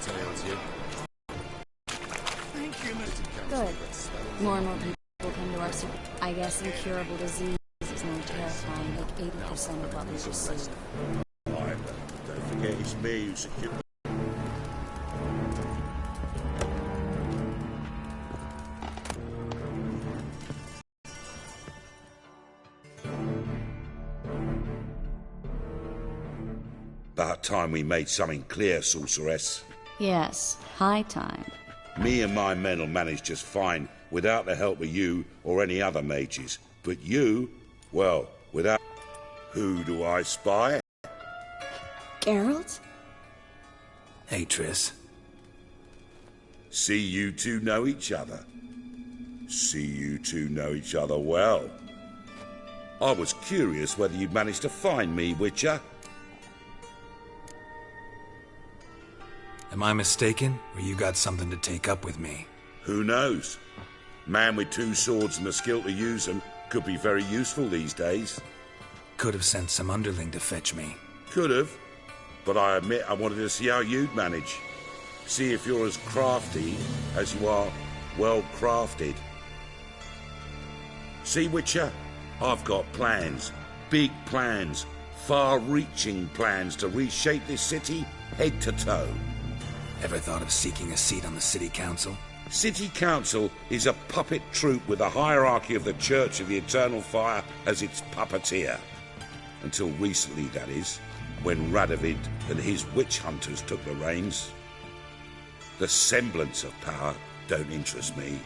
details here. Thank you, Mr. Good. More and more people come to our city. I guess incurable disease is more terrifying, like 80% of what we pursue. Don't forget it's me who secured. About time we made something clear, sorceress. Yes, high time. Me and my men will manage just fine without the help of you or any other mages. But you, well, without... Who do I spy? Geralt? Hey, Triss. See you two know each other. See you two know each other well. I was curious whether you'd managed to find me, Witcher. Am I mistaken, or you got something to take up with me? Who knows? Man with two swords and the skill to use them could be very useful these days. Could have sent some underling to fetch me. Could have. But I admit I wanted to see how you'd manage. See if you're as crafty as you are well-crafted. See, Witcher? I've got plans. Big plans. Far-reaching plans to reshape this city head to toe. Ever thought of seeking a seat on the city council? City Council is a puppet troupe with the hierarchy of the Church of the Eternal Fire as its puppeteer. Until recently, that is, when Radovid and his witch hunters took the reins. The semblance of power don't interest me.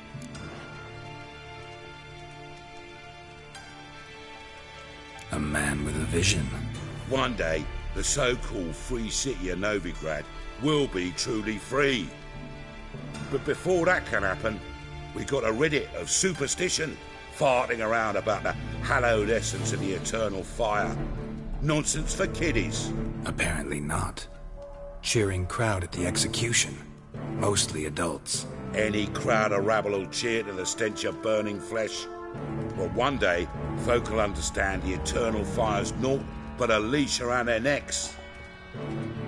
A man with a vision. One day, the so-called free city of Novigrad will be truly free. But before that can happen, we got to rid it of superstition, farting around about the hallowed essence of the eternal fire. Nonsense for kiddies. Apparently not. Cheering crowd at the execution. Mostly adults. Any crowd of rabble will cheer to the stench of burning flesh. But one day, folk will understand the eternal fire's naught but a leash around their necks.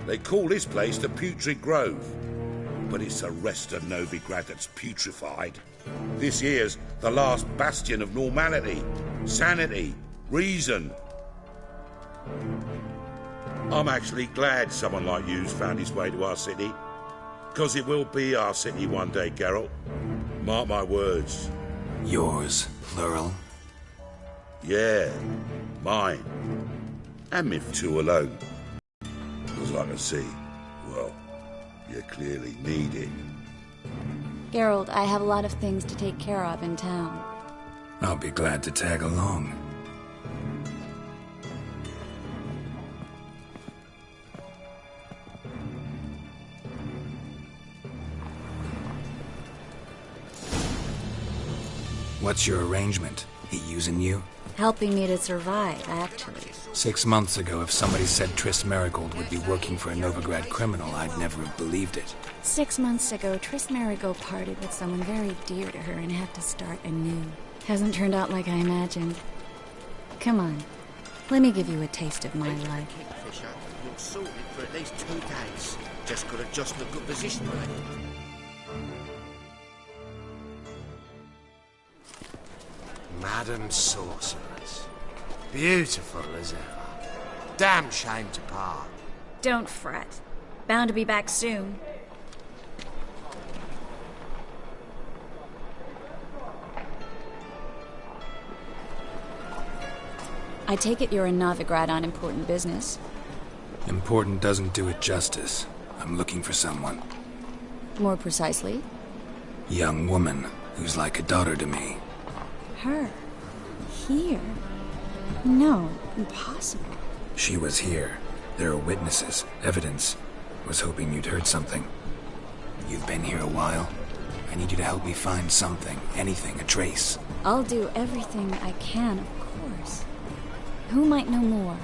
They call this place the Putrid Grove, but it's the rest of Novigrad that's putrefied. This here's the last bastion of normality, sanity, reason. I'm actually glad someone like you's found his way to our city, because it will be our city one day, Geralt. Mark my words. Yours, plural? Yeah, mine. And me two alone. Because I can see, well, you clearly need it. Geralt, I have a lot of things to take care of in town. I'll be glad to tag along. What's your arrangement? He using you? Helping me to survive, actually. 6 months ago, if somebody said Triss Marigold would be working for a Novigrad criminal, I'd never have believed it. 6 months ago, Triss Marigold parted with someone very dear to her and had to start anew. Hasn't turned out like I imagined. Come on, let me give you a taste of my life. Kingfisher, you're sorted for at least 2 days. Just got to adjust the good position, mate. Madam Sorceress. Beautiful as ever. Damn shame to part. Don't fret. Bound to be back soon. I take it you're in Novigrad on important business. Important doesn't do it justice. I'm looking for someone. More precisely? Young woman who's like a daughter to me. Her? Here? No, impossible. She was here. There are witnesses, evidence. Was hoping you'd heard something. You've been here a while. I need you to help me find something, anything, a trace. I'll do everything I can, of course. Who might know more?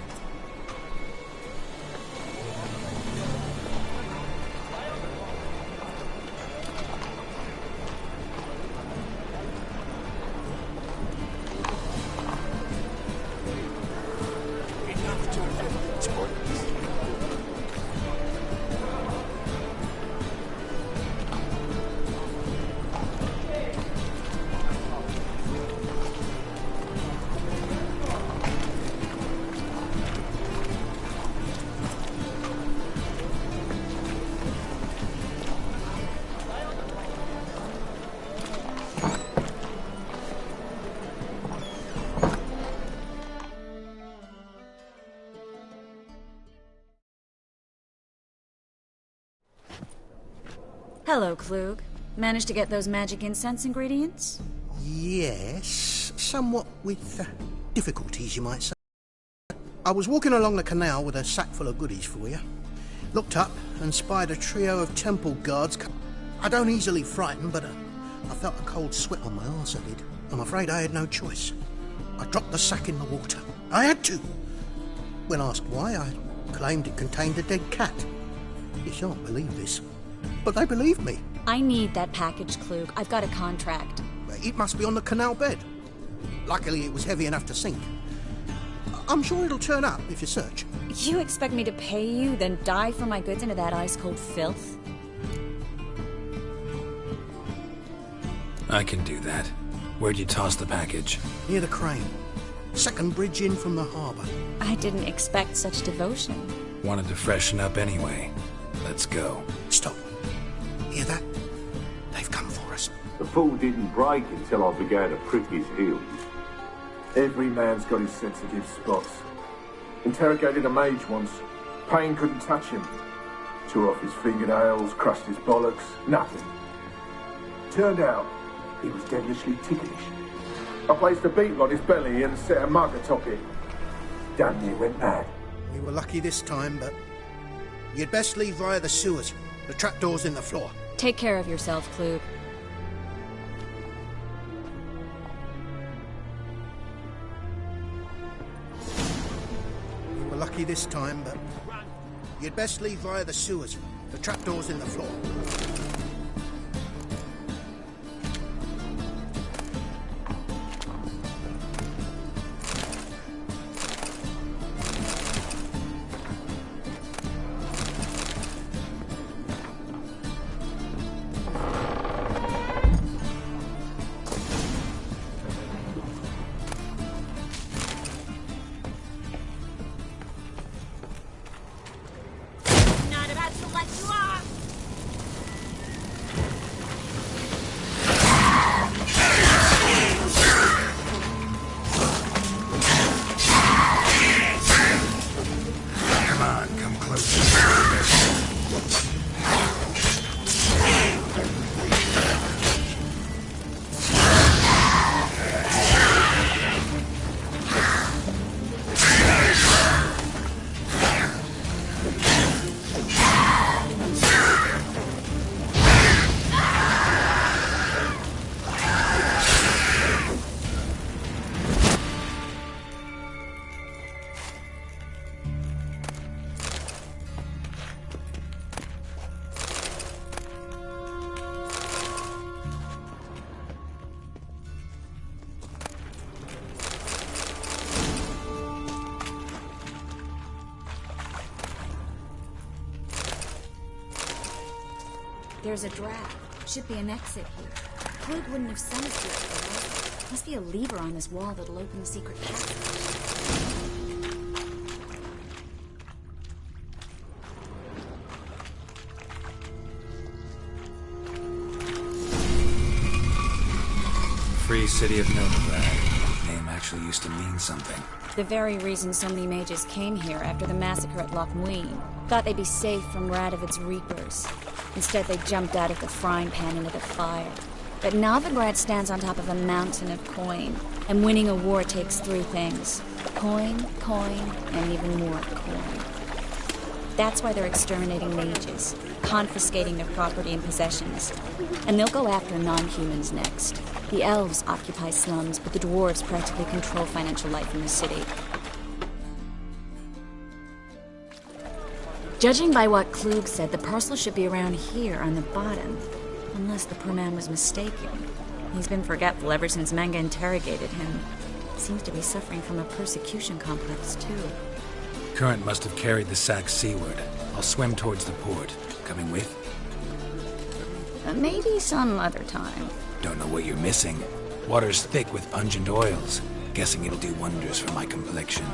Hello, Klug. Managed to get those magic incense ingredients? Yes, somewhat with difficulties, you might say. I was walking along the canal with a sack full of goodies for you. Looked up and spied a trio of temple guards. I don't easily frighten, but I felt a cold sweat on my arse, I did. I'm afraid I had no choice. I dropped the sack in the water. I had to. When asked why, I claimed it contained a dead cat. You shan't believe this, but they believed me. I need that package, Klug. I've got a contract. It must be on the canal bed. Luckily, it was heavy enough to sink. I'm sure it'll turn up if you search. You expect me to pay you, then dive for my goods into that ice-cold filth? I can do that. Where'd you toss the package? Near the crane. Second bridge in from the harbour. I didn't expect such devotion. Wanted to freshen up anyway. Let's go. Stop. Hear that? They've come for us. The fool didn't break until I began to prick his heels. Every man's got his sensitive spots. Interrogated a mage once. Pain couldn't touch him. Tore off his fingernails, crushed his bollocks, nothing. Turned out, he was devilishly ticklish. I placed a beetle on his belly and set a mug atop it. Damn near went mad. We were lucky this time, but you'd best leave via the sewers. The trapdoor's in the floor. Take care of yourself, Klug. We were lucky this time, but you'd best leave via the sewers. The trapdoor's in the floor. There's a draft. Should be an exit here. Klug wouldn't have sent us here, right? Must be a lever on this wall that'll open the secret passage. Free City of Novigrad. Name actually used to mean something. The very reason so many mages came here after the massacre at Loch Muin. Thought they'd be safe from Radovid's reapers. Instead, they jumped out of the frying pan into the fire. But Novigrad stands on top of a mountain of coin, and winning a war takes three things. Coin, and even more coin. That's why they're exterminating mages, confiscating their property and possessions. And they'll go after non-humans next. The elves occupy slums, but the dwarves practically control financial life in the city. Judging by what Klug said, the parcel should be around here on the bottom. Unless the poor man was mistaken. He's been forgetful ever since Manga interrogated him. Seems to be suffering from a persecution complex, too. Current must have carried the sack seaward. I'll swim towards the port. Coming with? Maybe some other time. Don't know what you're missing. Water's thick with pungent oils. Guessing it'll do wonders for my complexion.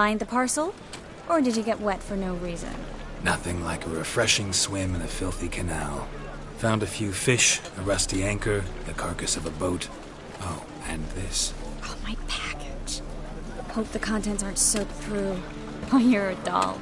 Find the parcel? Or did you get wet for no reason? Nothing like a refreshing swim in a filthy canal. Found a few fish, a rusty anchor, the carcass of a boat. Oh, and this. Oh, my package. Hope the contents aren't soaked through. Oh, you're a doll.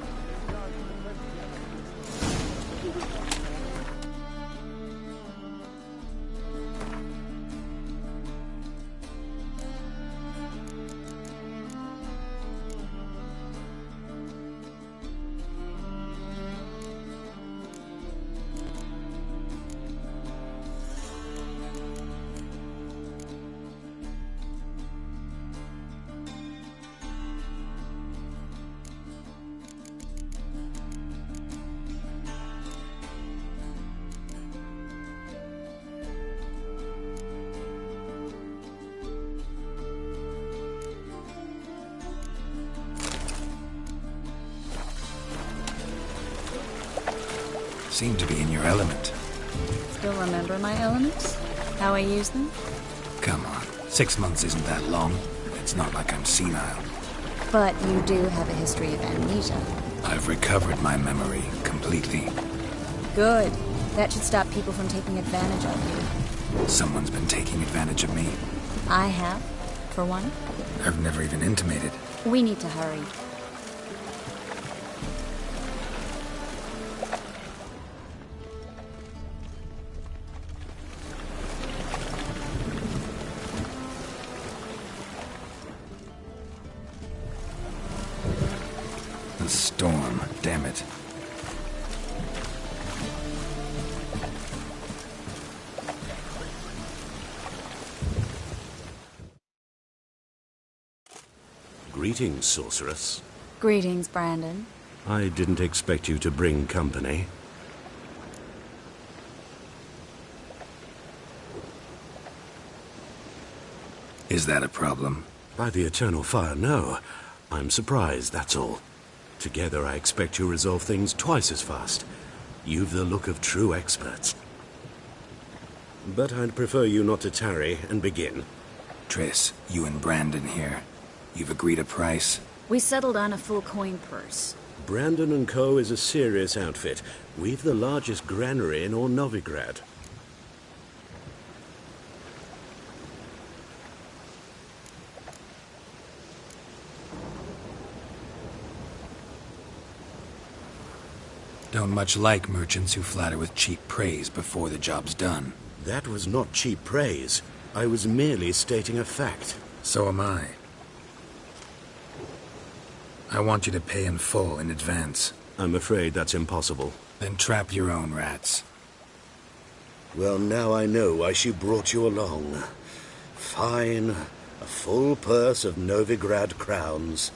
Seem to be in your element. Still remember my elements? How I use them? Come on, 6 months isn't that long. It's not like I'm senile. But you do have a history of amnesia. I've recovered my memory completely. Good. That should stop people from taking advantage of you. Someone's been taking advantage of me. I have, for one. I've never even intimated. We need to hurry. The storm, damn it. Greetings, sorceress. Greetings, Brandon. I didn't expect you to bring company. Is that a problem? By the eternal fire, no. I'm surprised, that's all. Together, I expect you resolve things twice as fast. You've the look of true experts. But I'd prefer you not to tarry and begin. Triss, you and Brandon here. You've agreed a price? We settled on a full coin purse. Brandon & Co. is a serious outfit. We've the largest granary in all Novigrad. Don't much like merchants who flatter with cheap praise before the job's done. That was not cheap praise. I was merely stating a fact. So am I. I want you to pay in full in advance. I'm afraid that's impossible. Then trap your own rats. Well, now I know why she brought you along. Fine. A full purse of Novigrad crowns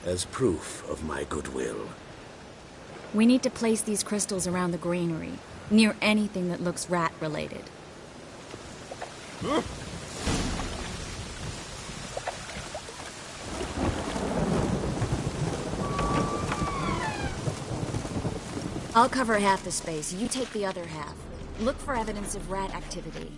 as proof of my goodwill. We need to place these crystals around the granary, near anything that looks rat-related. I'll cover half the space, you take the other half. Look for evidence of rat activity.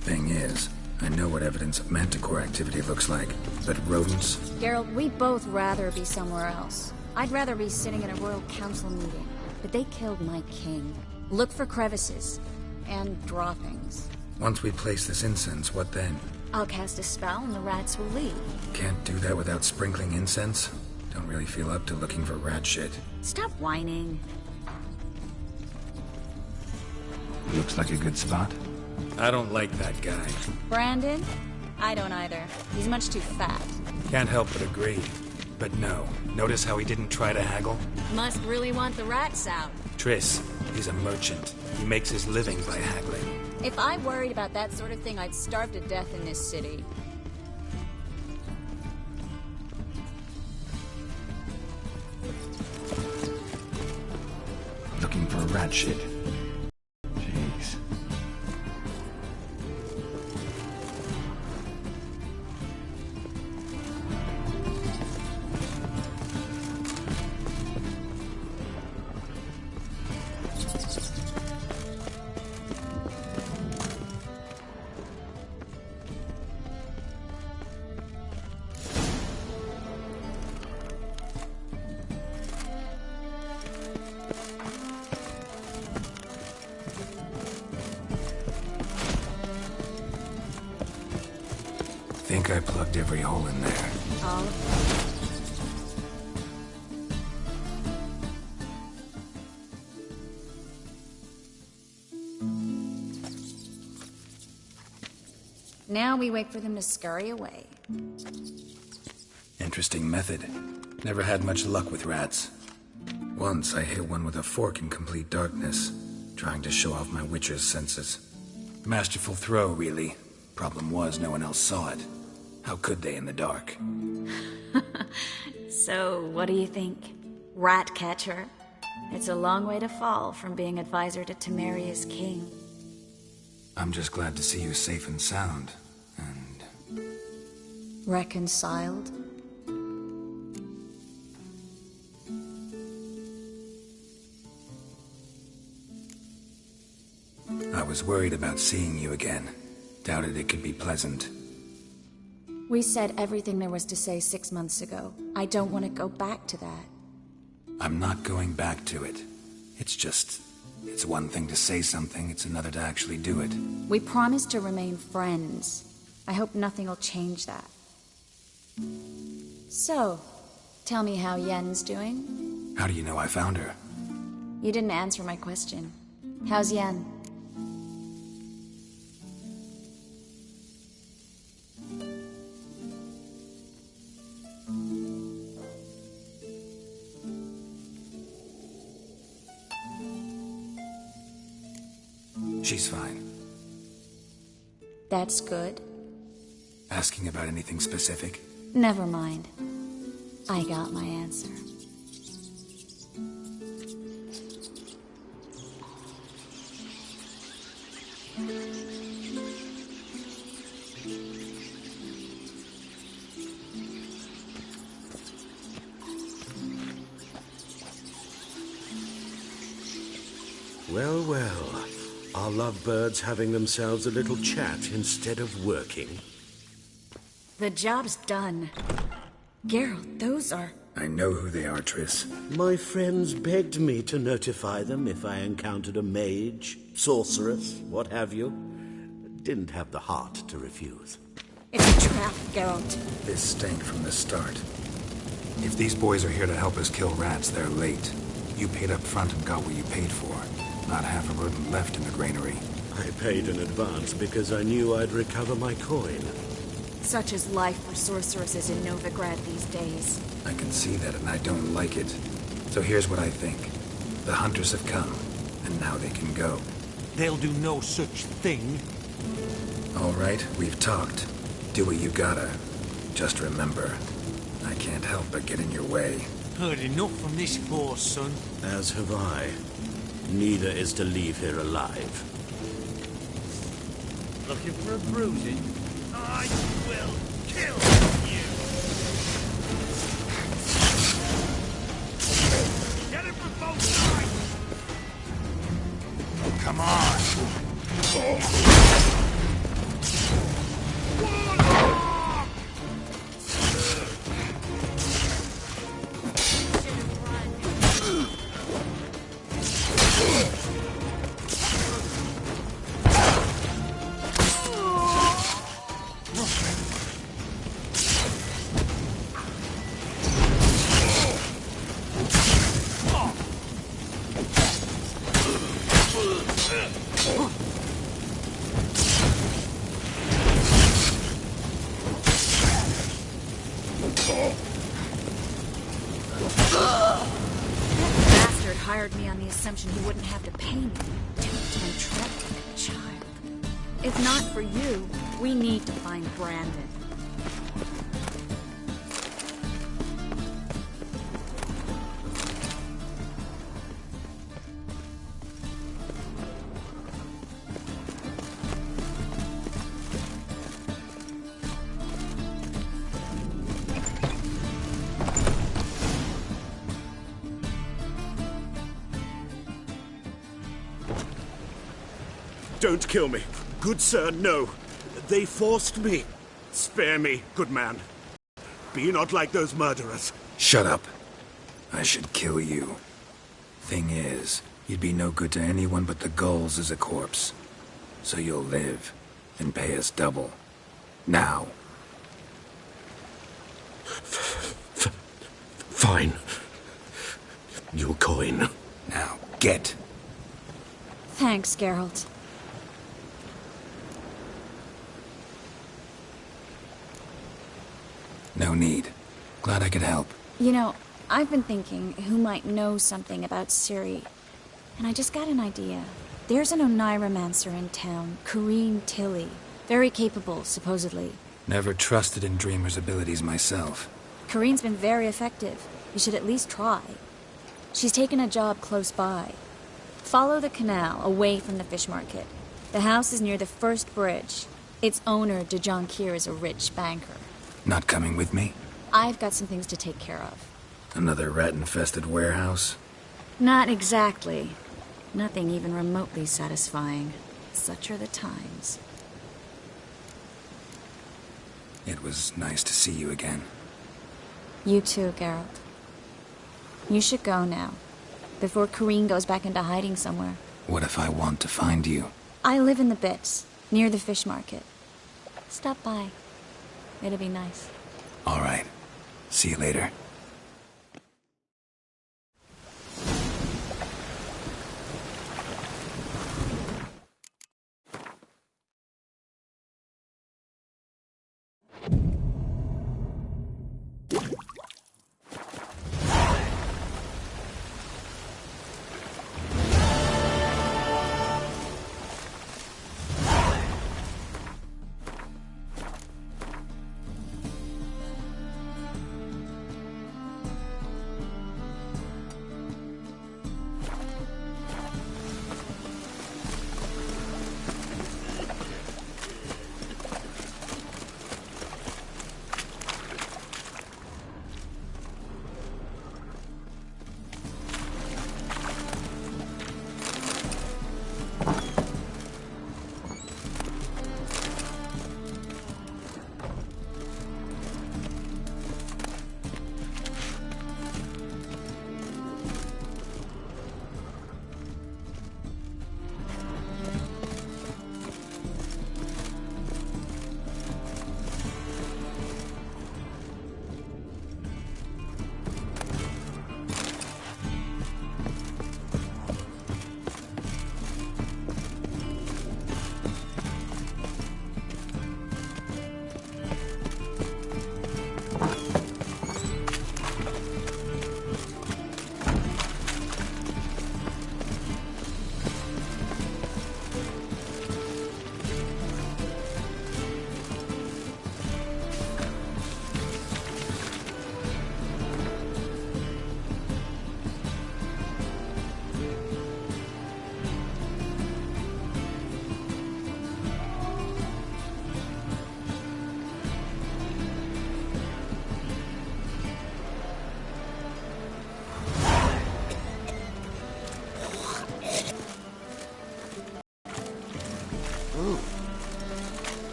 Thing is, I know what evidence of manticore activity looks like, but rodents? Geralt, we'd both rather be somewhere else. I'd rather be sitting in a royal council meeting, but they killed my king. Look for crevices, and droppings. Once we place this incense, what then? I'll cast a spell and the rats will leave. Can't do that without sprinkling incense? Don't really feel up to looking for rat shit. Stop whining. Looks like a good spot. I don't like that guy. Brandon? I don't either. He's much too fat. Can't help but agree. But no. Notice how he didn't try to haggle? Must really want the rats out. Triss, he's a merchant. He makes his living by haggling. If I worried about that sort of thing, I'd starve to death in this city. Looking for rat shit. Jeez. think I plugged every hole in there. All of them. Now we wait for them to scurry away. Interesting method. Never had much luck with rats. Once I hit one with a fork in complete darkness, trying to show off my witcher's senses. Masterful throw, really. Problem was, no one else saw it. How could they in the dark? So, what do you think? Rat catcher? It's a long way to fall from being advisor to Temeria's king. I'm just glad to see you safe and sound. And... Reconciled? I was worried about seeing you again. Doubted it could be pleasant. We said everything there was to say 6 months ago. I don't want to go back to that. I'm not going back to it. It's one thing to say something, it's another to actually do it. We promised to remain friends. I hope nothing will change that. So, tell me how Yen's doing? How do you know I found her? You didn't answer my question. How's Yen? She's fine. That's good. Asking about anything specific? Never mind. I got my answer. Well, well. Are lovebirds having themselves a little chat instead of working? The job's done. Geralt, those are... I know who they are, Triss. My friends begged me to notify them if I encountered a mage, sorceress, what have you. Didn't have the heart to refuse. It's a trap, Geralt. This stank from the start. If these boys are here to help us kill rats, they're late. You paid up front and got what you paid for. Not half a rodent left in the granary. I paid in advance because I knew I'd recover my coin. Such is life for sorceresses in Novigrad these days. I can see that and I don't like it. So here's what I think. The hunters have come, and now they can go. They'll do no such thing. All right, we've talked. Do what you gotta. Just remember, I can't help but get in your way. Heard enough from this horse, son. As have I. Neither is to leave here alive. Looking for a bruising? I will kill you! Get him from both sides! Come on! Hired me on the assumption he wouldn't have to pay me. Duped and trapped like a child. If not for you, we need to find Brandon. Don't kill me. Good sir, no. They forced me. Spare me, good man. Be not like those murderers. Shut up. I should kill you. Thing is, you'd be no good to anyone but the gulls as a corpse. So you'll live, and pay us double. Now. Fine. Your coin. Now, get. Thanks, Geralt. No need. Glad I could help. You know, I've been thinking who might know something about Ciri. And I just got an idea. There's an Oneiromancer in town, Corrine Tilly. Very capable, supposedly. Never trusted in Dreamer's abilities myself. Corrine's been very effective. You should at least try. She's taken a job close by. Follow the canal, away from the fish market. The house is near the first bridge. Its owner, de Jonquier, is a rich banker. Not coming with me? I've got some things to take care of. Another rat-infested warehouse? Not exactly. Nothing even remotely satisfying. Such are the times. It was nice to see you again. You too, Geralt. You should go now, before Corrine goes back into hiding somewhere. What if I want to find you? I live in the Bits, near the fish market. Stop by. It'll be nice. All right. See you later.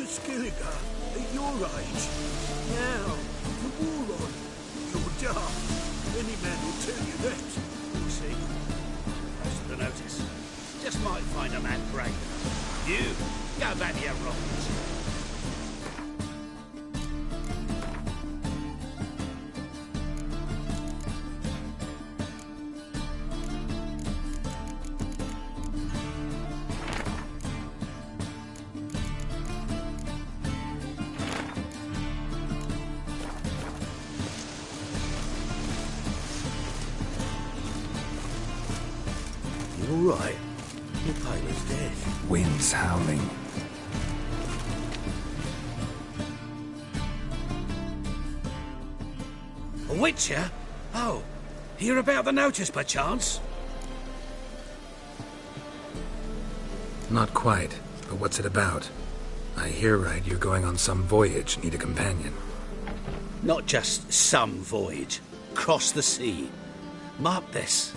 At your age. Now, the war on. You're daft. Any man will tell you that. You see? That's the notice. Just might find a man brave enough. You, go back to your rockets. All right. You're pale as death. Wind's howling. A witcher? Oh, hear about the notice, perchance? Not quite, but what's it about? I hear right you're going on some voyage, need a companion. Not just some voyage. Cross the sea. Mark this.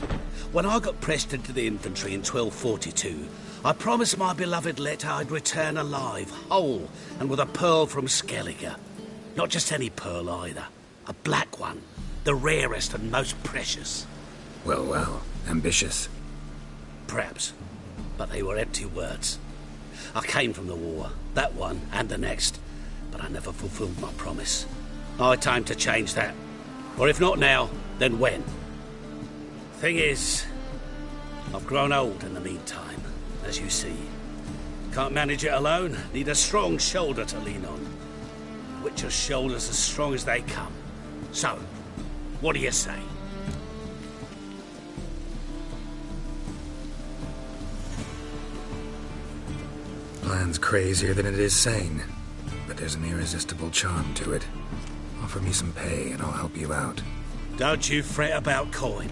When I got pressed into the infantry in 1242, I promised my beloved Let I'd return alive, whole, and with a pearl from Skellige. Not just any pearl either. A black one. The rarest and most precious. Well, well. Ambitious. Perhaps. But they were empty words. I came from the war. That one and the next. but I never fulfilled my promise. High time to change that. Or if not now, then when? Thing is, I've grown old in the meantime, as you see. Can't manage it alone, need a strong shoulder to lean on. Witcher's shoulders as strong as they come. So, what do you say? Plan's crazier than it is sane, but there's an irresistible charm to it. Offer me some pay and I'll help you out. Don't you fret about coin.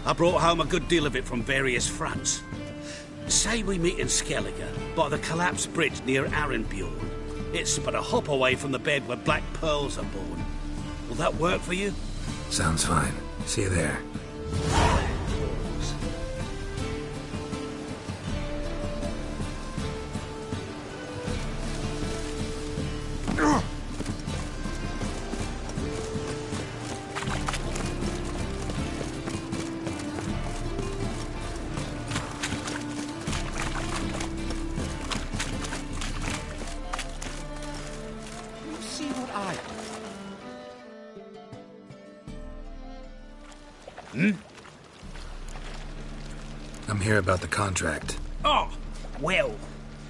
I brought home a good deal of it from various fronts. Say we meet in Skellige, by the collapsed bridge near Arenbjorn. It's but a hop away from the bed where black pearls are born. Will that work for you? Sounds fine. See you there. I'm here about the contract. Oh, well,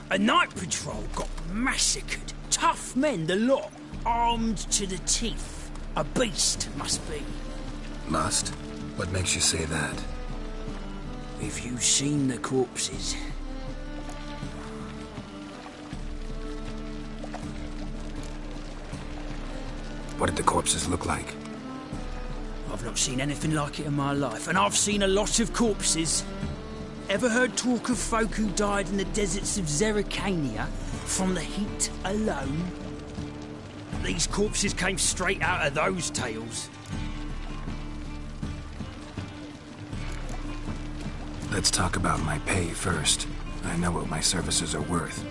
a night patrol got massacred. Tough men, the lot, armed to the teeth. A beast, must be. Must? What makes you say that? If you've seen the corpses. What did the corpses look like? I've not seen anything like it in my life, and I've seen a lot of corpses. Ever heard talk of folk who died in the deserts of Zerrikania from the heat alone? These corpses came straight out of those tales. Let's talk about my pay first. I know what my services are worth.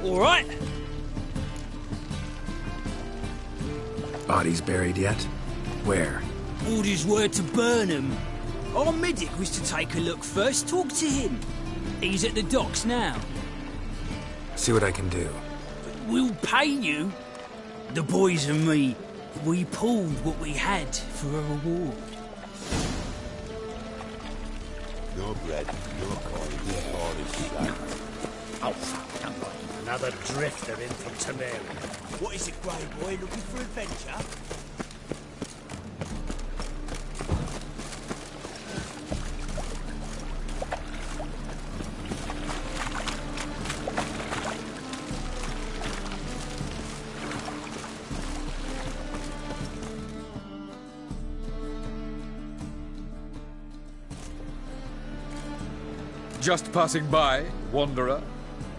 All right. Bodies buried yet? Where? Orders were to burn them. Our medic was to take a look first, talk to him. He's at the docks now. See what I can do. We'll pay you. The boys and me, we pulled what we had for a reward. Your bread, your coin, your all is slack. Oh, another drifter in from Temeria. What is it, Grey Boy? Looking for adventure? Just passing by, wanderer?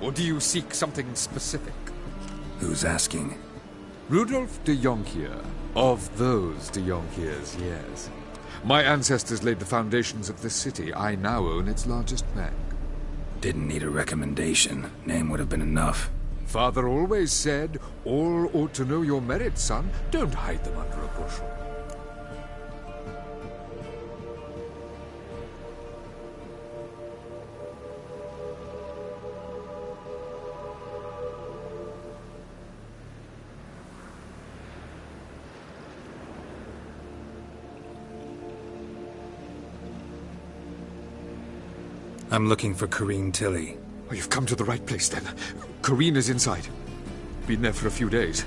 Or do you seek something specific? Who's asking? Rudolf de Jonkier. Of those de Jonkiers, yes. My ancestors laid the foundations of this city. I now own its largest bank. Didn't need a recommendation. Name would have been enough. Father always said, all ought to know your merits, son. Don't hide them under a bushel. I'm looking for Corrine Tilly. Oh, you've come to the right place, then. Corrine is inside. Been there for a few days,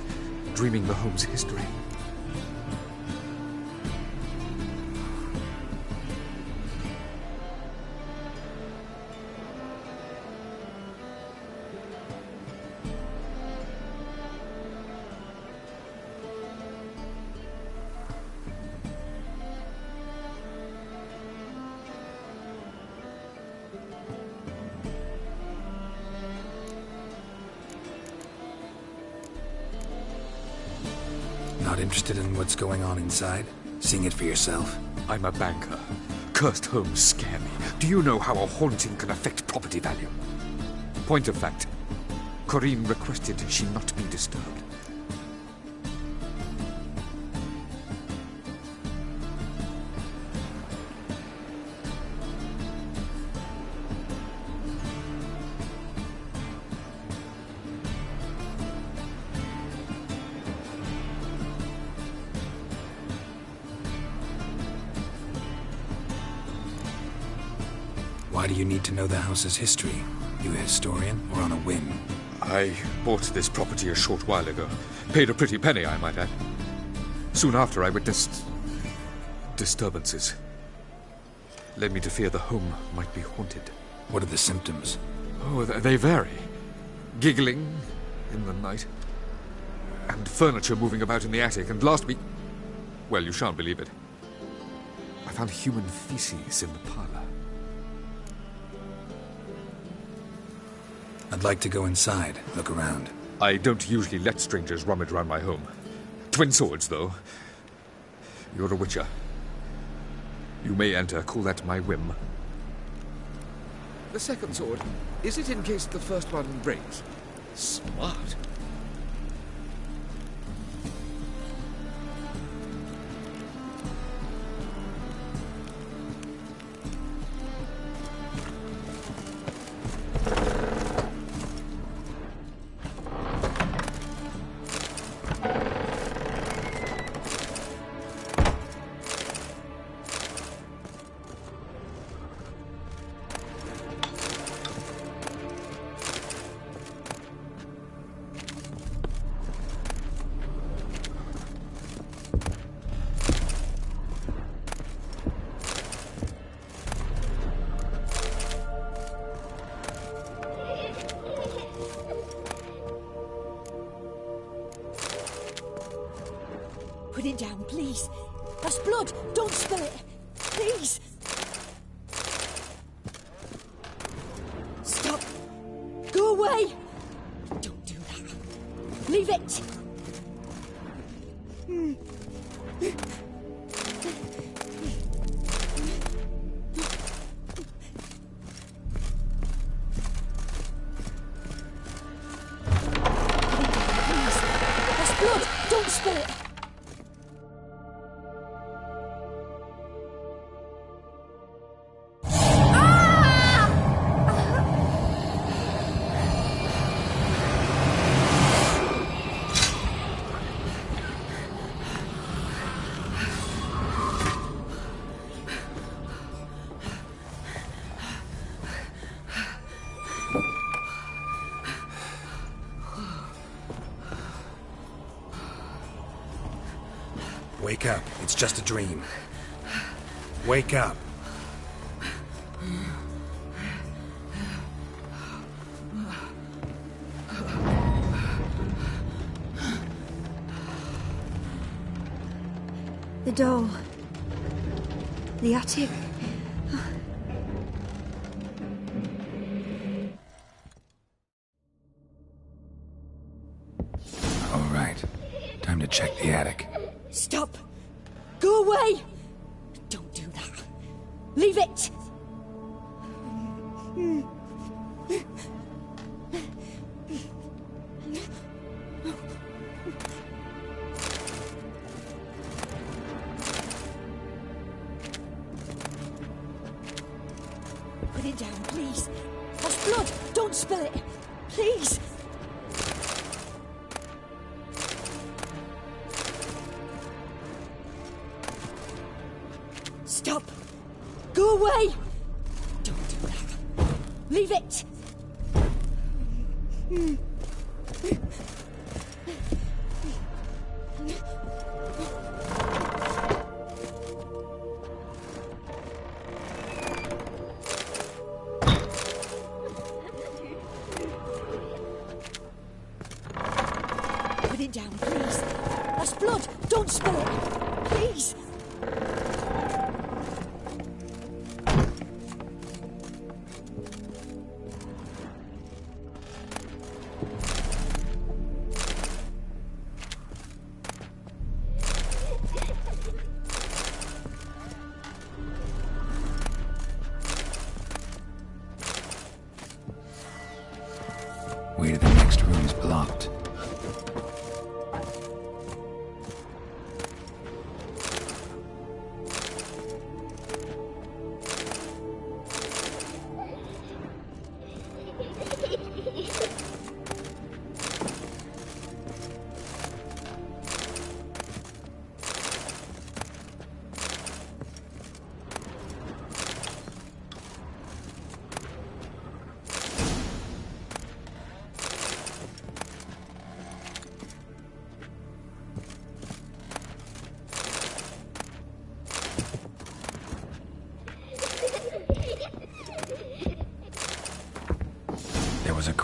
dreaming the home's history. Not interested in what's going on inside? Seeing it for yourself? I'm a banker. Cursed homes scare me. Do you know how a haunting can affect property value? point of fact, Corinne requested she not be disturbed. Why do you need to know the house's history? You a historian, or on a whim? I bought this property a short while ago. Paid a pretty penny, I might add. Soon after, I witnessed disturbances. Led me to fear the home might be haunted. What are the symptoms? Oh, they vary. Giggling in the night, and furniture moving about in the attic, and last week... Well, you shan't believe it. I found human feces in the parlor. I'd like to go inside, look around. I don't usually let strangers rummage around my home. Twin swords, though. You're a witcher. You may enter, call that my whim. The second sword, is it in case the first one breaks? Smart. Put it down, please. That's blood. Don't spill it. Please. Stop. Go away. Don't do that. Leave it. Please. That's blood. Don't spill it. Wake up. It's just a dream. Wake up. The door. The attic. All right. Time to check the attic. Stop! Go away! Don't do that. Leave it! Put it down, please. That's blood! Don't spill it! Please! Stop! Go away! Don't do that. Leave it! Put it down, please. That's blood! Don't spill it! Please!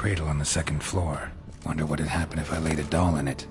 cradle on the second floor. Wonder what'd happen if I laid a doll in it.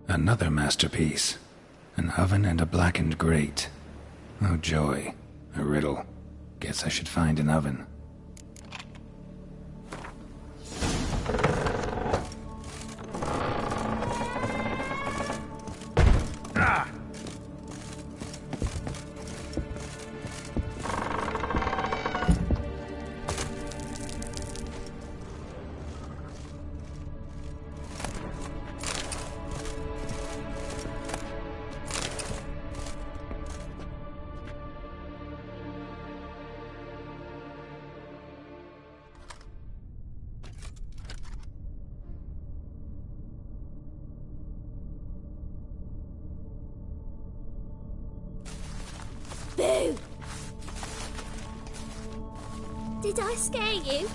Another masterpiece. An oven and a blackened grate. Oh joy. A riddle. Guess I should find an oven. Boo! Did I scare you?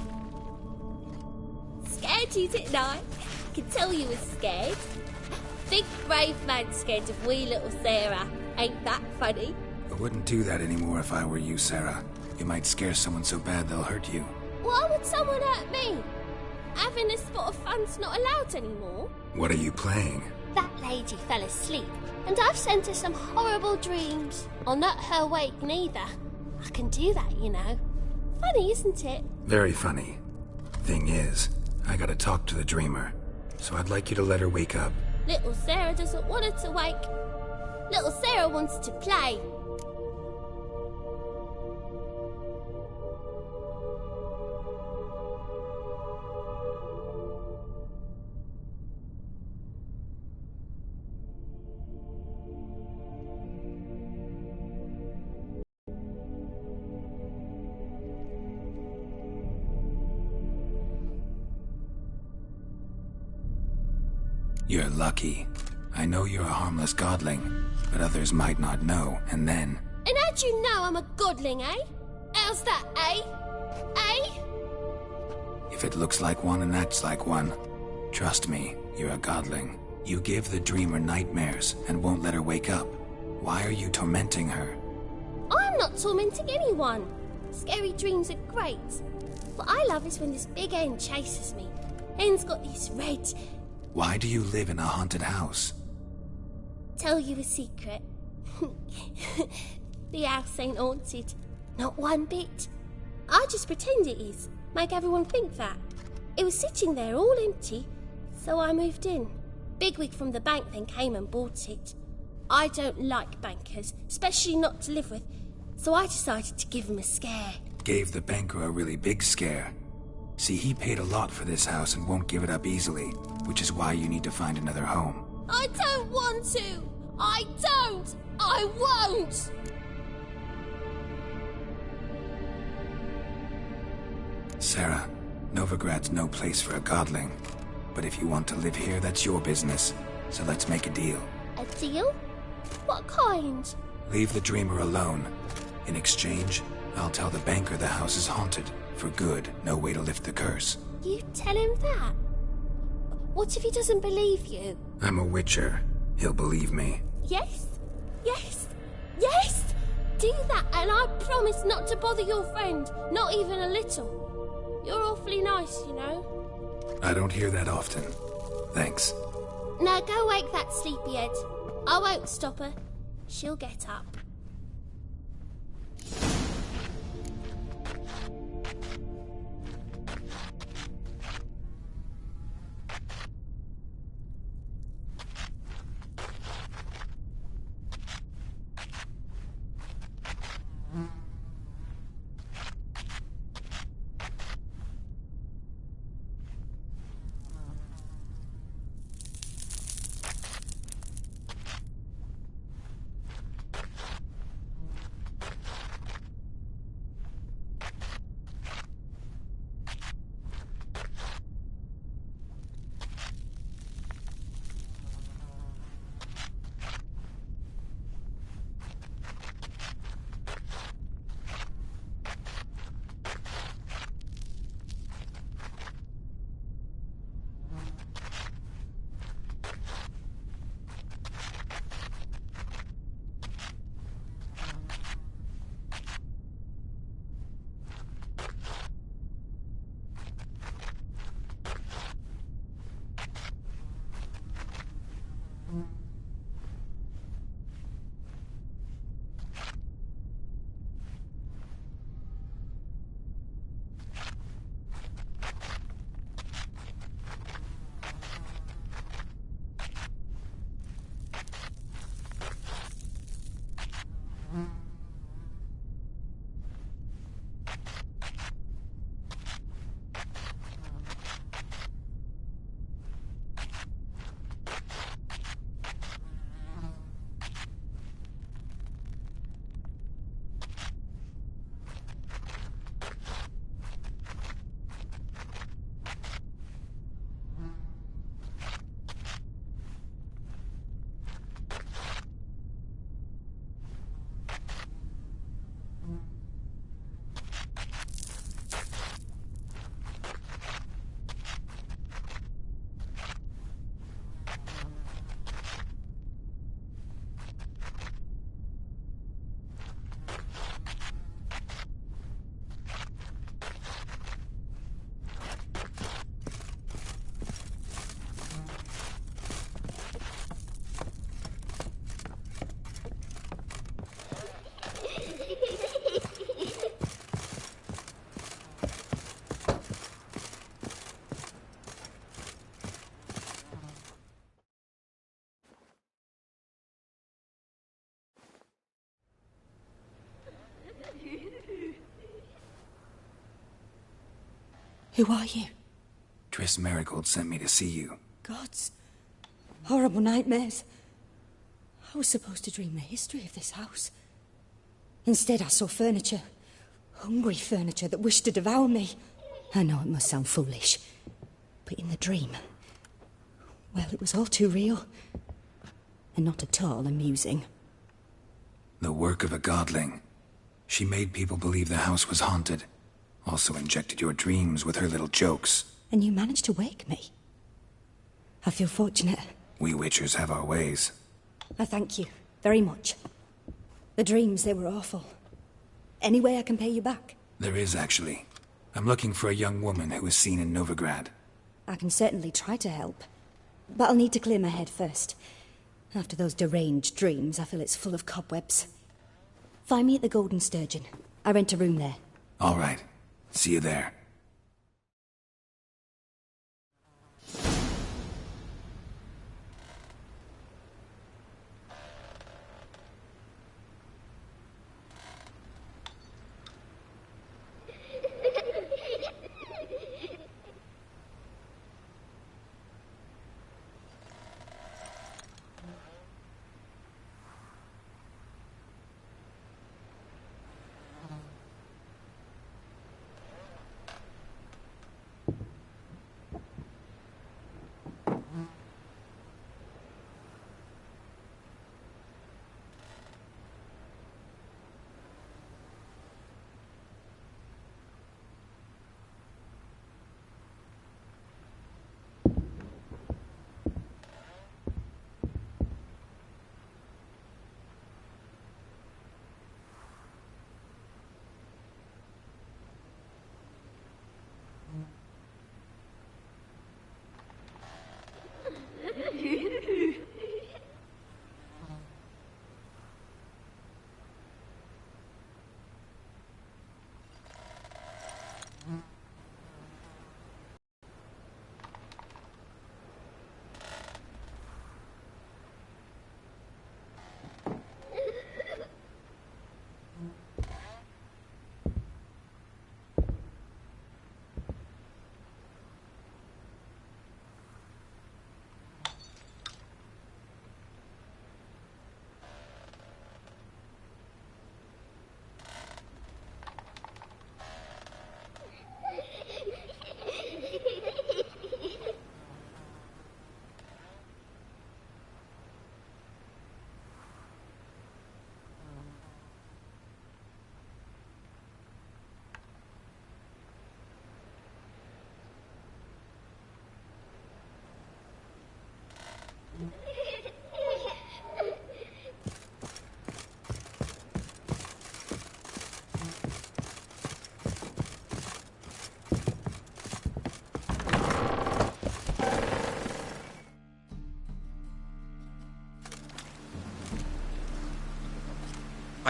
Scared you, didn't I? I can tell you was scared. Big brave man scared of wee little Sarah. Ain't that funny? I wouldn't do that anymore if I were you, Sarah. You might scare someone so bad they'll hurt you. Why would someone hurt me? Having a spot of fun's not allowed anymore. What are you playing? That lady fell asleep, and I've sent her some horrible dreams. I'll not her wake neither. I can do that, you know. Funny, isn't it? Very funny. Thing is, I gotta talk to the dreamer, so I'd like you to let her wake up. Little Sarah doesn't want her to wake. Little Sarah wants to play. You're lucky. I know you're a harmless godling, but others might not know, and then... And how'd you know I'm a godling, eh? How's that, eh? Eh? If it looks like one and acts like one, trust me, you're a godling. You give the dreamer nightmares and won't let her wake up. Why are you tormenting her? I'm not tormenting anyone. Scary dreams are great. What I love is when this big hen chases me. Hen's got this red... Why do you live in a haunted house? Tell you a secret. The house ain't haunted. Not one bit. I just pretend it is. Make everyone think that. It was sitting there all empty, so I moved in. Bigwig from the bank then came and bought it. I don't like bankers, especially not to live with, so I decided to give him a scare. Gave the banker a really big scare. See, he paid a lot for this house and won't give it up easily, which is why you need to find another home. I don't want to! I don't! I won't! Sarah, Novigrad's no place for a godling. But if you want to live here, that's your business. So let's make a deal. A deal? What kind? Leave the dreamer alone. In exchange, I'll tell the banker the house is haunted. For good, no way to lift the curse. You tell him that? What if he doesn't believe you? I'm a witcher. He'll believe me. Yes? Yes? Yes! Do that and I promise not to bother your friend. Not even a little. You're awfully nice, you know. I don't hear that often. Thanks. Now go wake that sleepyhead. I won't stop her. She'll get up. Who are you? Triss Marigold sent me to see you. Gods. Horrible nightmares. I was supposed to dream the history of this house. Instead, I saw furniture. Hungry furniture that wished to devour me. I know it must sound foolish, but in the dream, well, it was all too real. And not at all amusing. The work of a godling. She made people believe the house was haunted. Also injected your dreams with her little jokes. And you managed to wake me. I feel fortunate. We Witchers have our ways. I thank you very much. The dreams, they were awful. Any way I can pay you back? There is, actually. I'm looking for a young woman who was seen in Novigrad. I can certainly try to help. But I'll need to clear my head first. After those deranged dreams, I feel it's full of cobwebs. Find me at the Golden Sturgeon. I rent a room there. All right. See you there.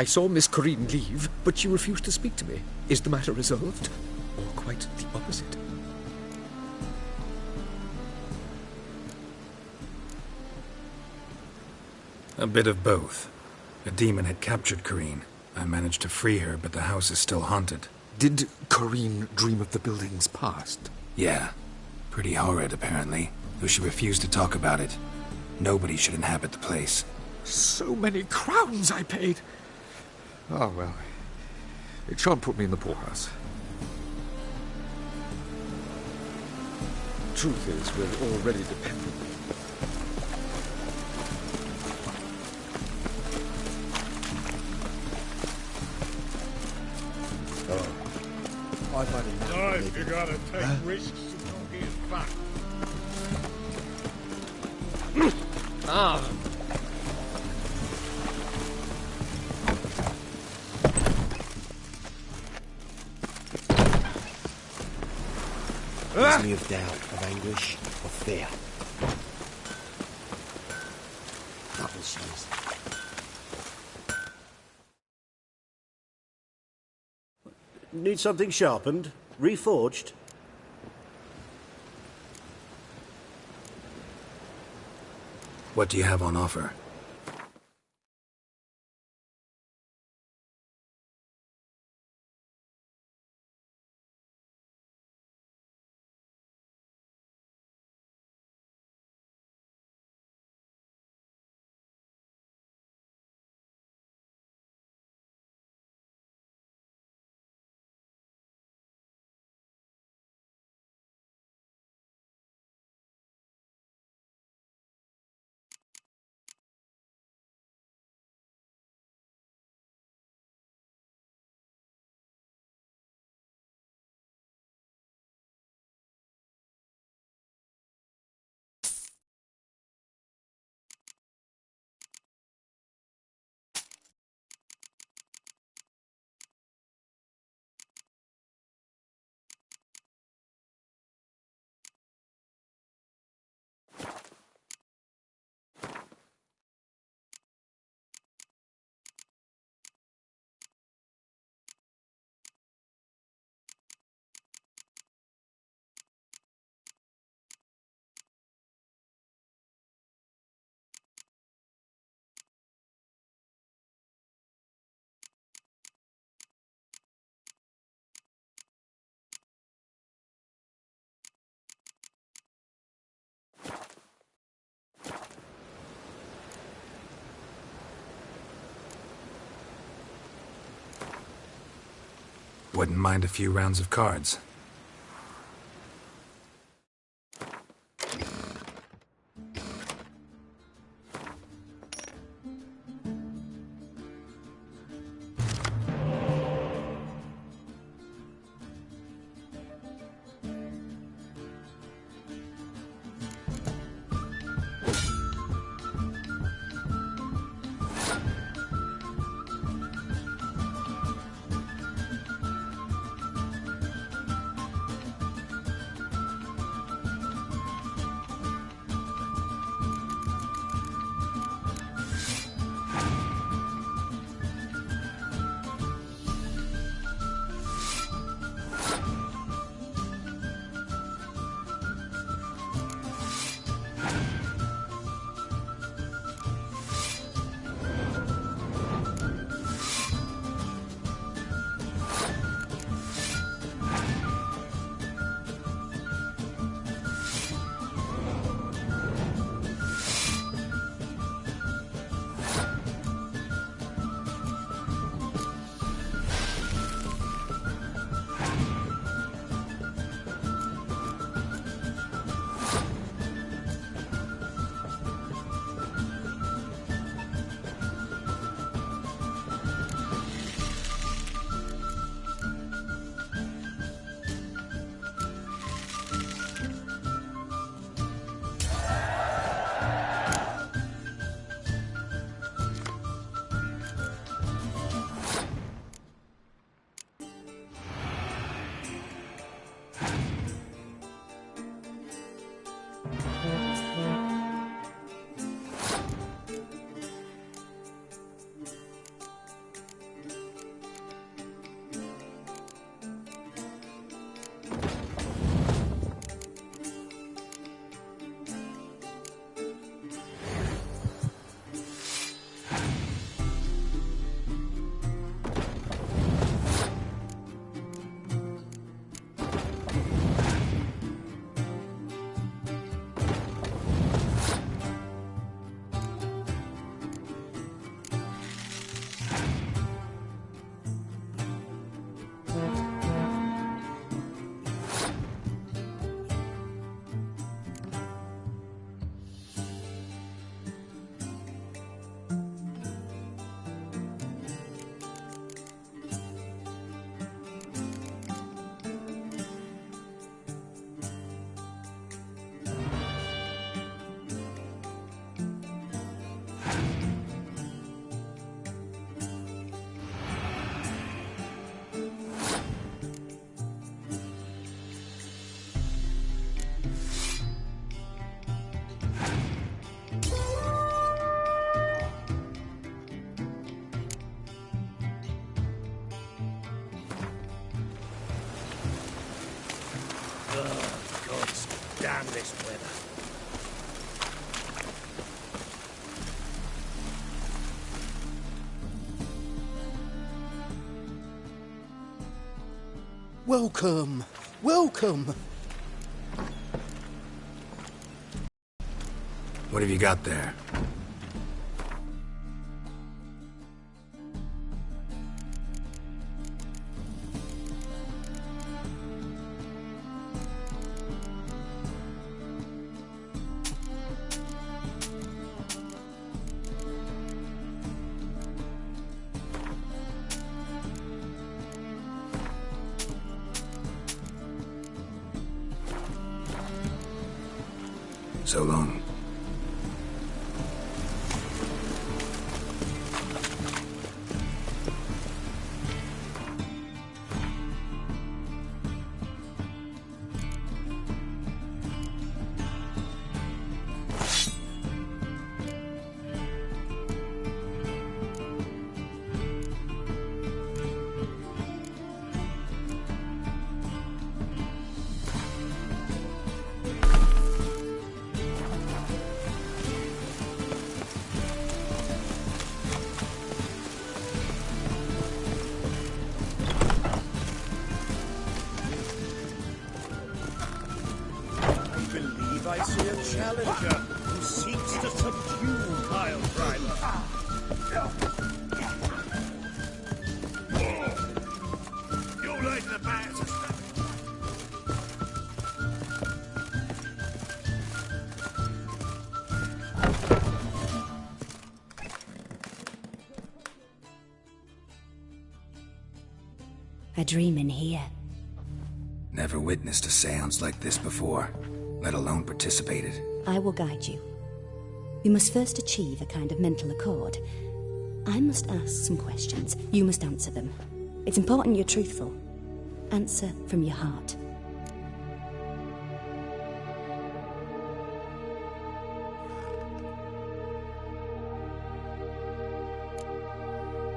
I saw Miss Corinne leave, but she refused to speak to me. Is the matter resolved? Or quite the opposite? A bit of both. A demon had captured Corrine. I managed to free her, but the house is still haunted. Did Corrine dream of the building's past? Yeah. Pretty horrid, apparently, though she refused to talk about it. Nobody should inhabit the place. So many crowns I paid! Oh, well. It shan't put me in the poorhouse. Truth is, we're already dependent. I've had enough. No, if you gotta take risks, you don't get back. Fills me of doubt, of anguish, of fear. Double says. Need something sharpened? Reforged? What do you have on offer? Wouldn't mind a few rounds of cards. stand this weather. Welcome, welcome. What have you got there? So long. I see a challenger who seeks to subdue Kyle Driver. You like the bad stuff. A dream in here. Never witnessed a seance like this before, let alone participated. I will guide you. We must first achieve a kind of mental accord. I must ask some questions. You must answer them. It's important you're truthful. Answer from your heart.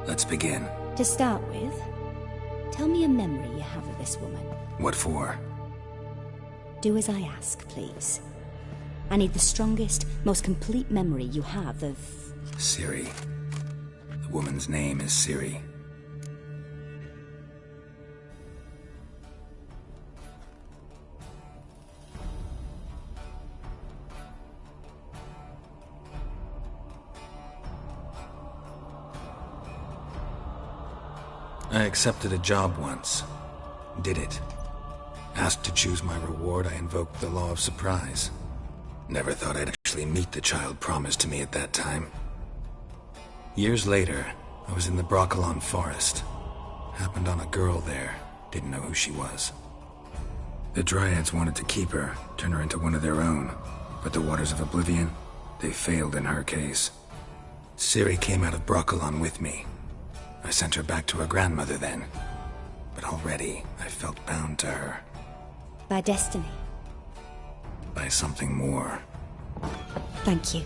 Let's begin. To start with, tell me a memory you have of this woman. What for? Do as I ask, please. I need the strongest, most complete memory you have of... Ciri. The woman's name is Ciri. I accepted a job once. Did it. Asked to choose my reward, I invoked the law of surprise. Never thought I'd actually meet the child promised to me at that time. Years later, I was in the Broccolon forest. Happened on a girl there. Didn't know who she was. The Dryads wanted to keep her, turn her into one of their own. But the Waters of Oblivion, they failed in her case. Ciri came out of Broccolon with me. I sent her back to her grandmother then. But already, I felt bound to her. By destiny. By something more. Thank you.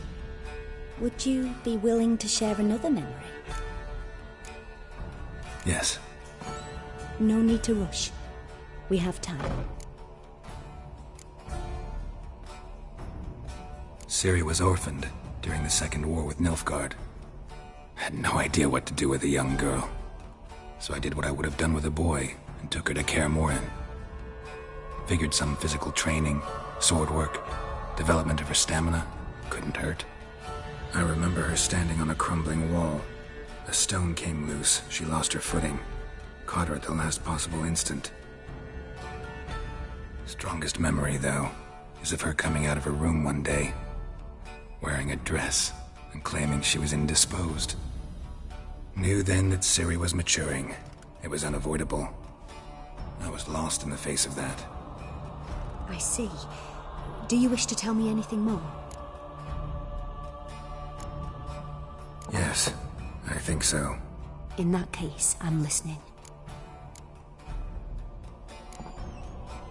Would you be willing to share another memory? Yes. No need to rush. We have time. Ciri was orphaned during the Second War with Nilfgaard. Had no idea what to do with a young girl. So I did what I would have done with a boy and took her to Kaer Morhen. Figured some physical training, sword work, development of her stamina couldn't hurt. I remember her standing on a crumbling wall. A stone came loose, she lost her footing. Caught her at the last possible instant. Strongest memory, though, is of her coming out of her room one day, wearing a dress and claiming she was indisposed. Knew then that Ciri was maturing. It was unavoidable. I was lost in the face of that. I see. Do you wish to tell me anything more? Yes, I think so. In that case, I'm listening.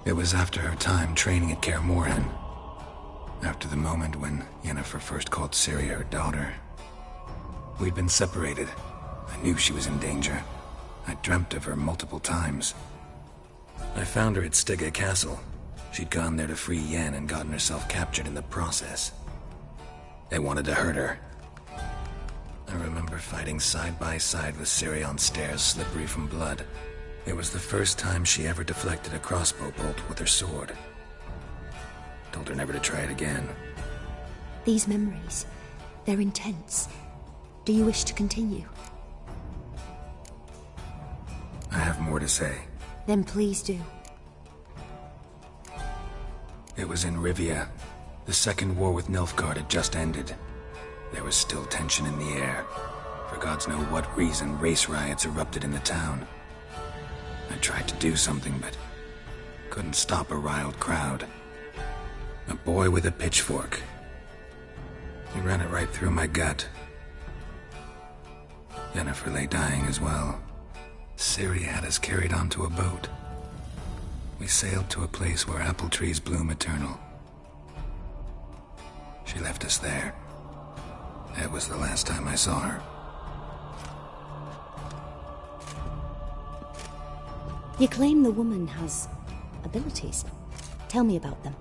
It was after her time training at Kaer Morhen. After the moment when Yennefer first called Ciri her daughter. We'd been separated. I knew she was in danger. I dreamt of her multiple times. I found her at Stygga Castle. She'd gone there to free Yen and gotten herself captured in the process. They wanted to hurt her. I remember fighting side by side with Ciri on stairs slippery from blood. It was the first time she ever deflected a crossbow bolt with her sword. Told her never to try it again. These memories, they're intense. Do you wish to continue? I have more to say. Then please do. It was in Rivia. The second war with Nilfgaard had just ended. There was still tension in the air. For gods know what reason, race riots erupted in the town. I tried to do something, but couldn't stop a riled crowd. A boy with a pitchfork. He ran it right through my gut. Yennefer lay dying as well. Ciri had us carried onto a boat. We sailed to a place where apple trees bloom eternal. She left us there. That was the last time I saw her. You claim the woman has abilities. Tell me about them.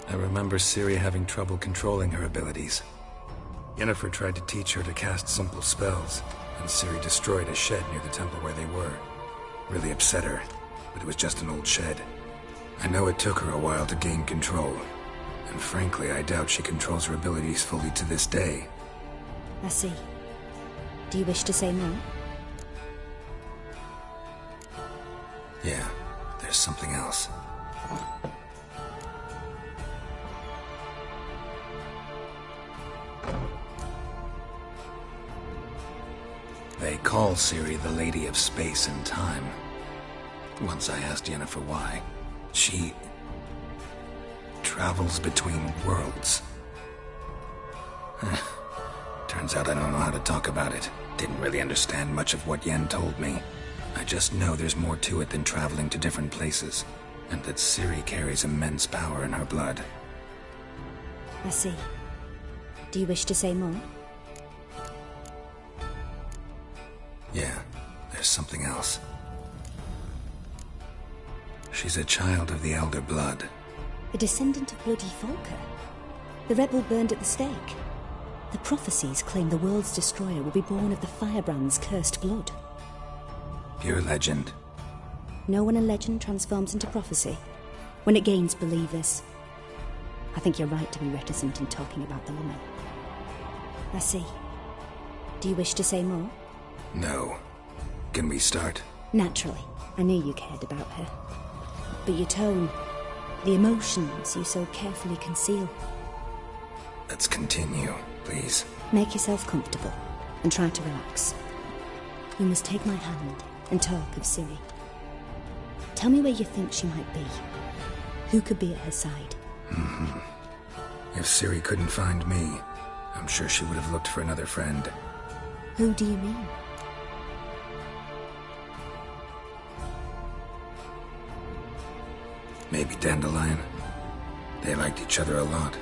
I remember Ciri having trouble controlling her abilities. Yennefer tried to teach her to cast simple spells, and Ciri destroyed a shed near the temple where they were. Really upset her, but it was just an old shed. I know it took her a while to gain control, and frankly, I doubt she controls her abilities fully to this day. I see. Do you wish to say more? Yeah, there's something else. They call Ciri the Lady of Space and Time. Once I asked Yennefer why. She travels between worlds. Turns out I don't know how to talk about it. Didn't really understand much of what Yen told me. I just know there's more to it than traveling to different places, and that Ciri carries immense power in her blood. I see. Do you wish to say more? Yeah, there's something else. She's a child of the Elder Blood. A descendant of bloody Volker. The rebel burned at the stake. The prophecies claim the world's destroyer will be born of the Firebrand's cursed blood. Pure legend. Know when a legend transforms into prophecy? When it gains believers. I think you're right to be reticent in talking about the woman. I see. Do you wish to say more? No. Can we start? Naturally. I knew you cared about her. But your tone, the emotions you so carefully conceal. Let's continue, please. Make yourself comfortable and try to relax. You must take my hand and talk of Ciri. Tell me where you think she might be. Who could be at her side? If Ciri couldn't find me, I'm sure she would have looked for another friend. Who do you mean? Maybe Dandelion. They liked each other a lot.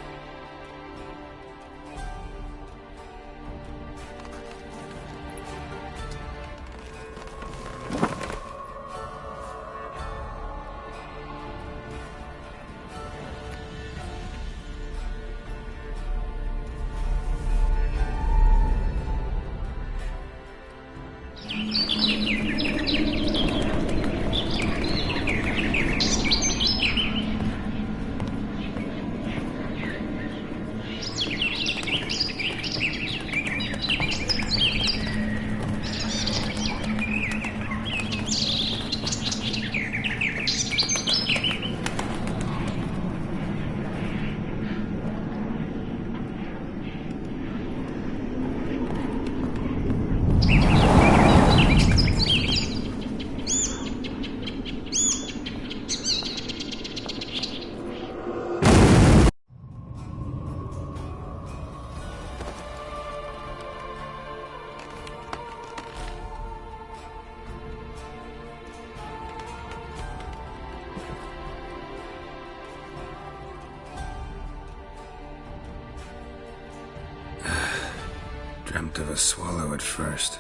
Dreamt of a swallow at first.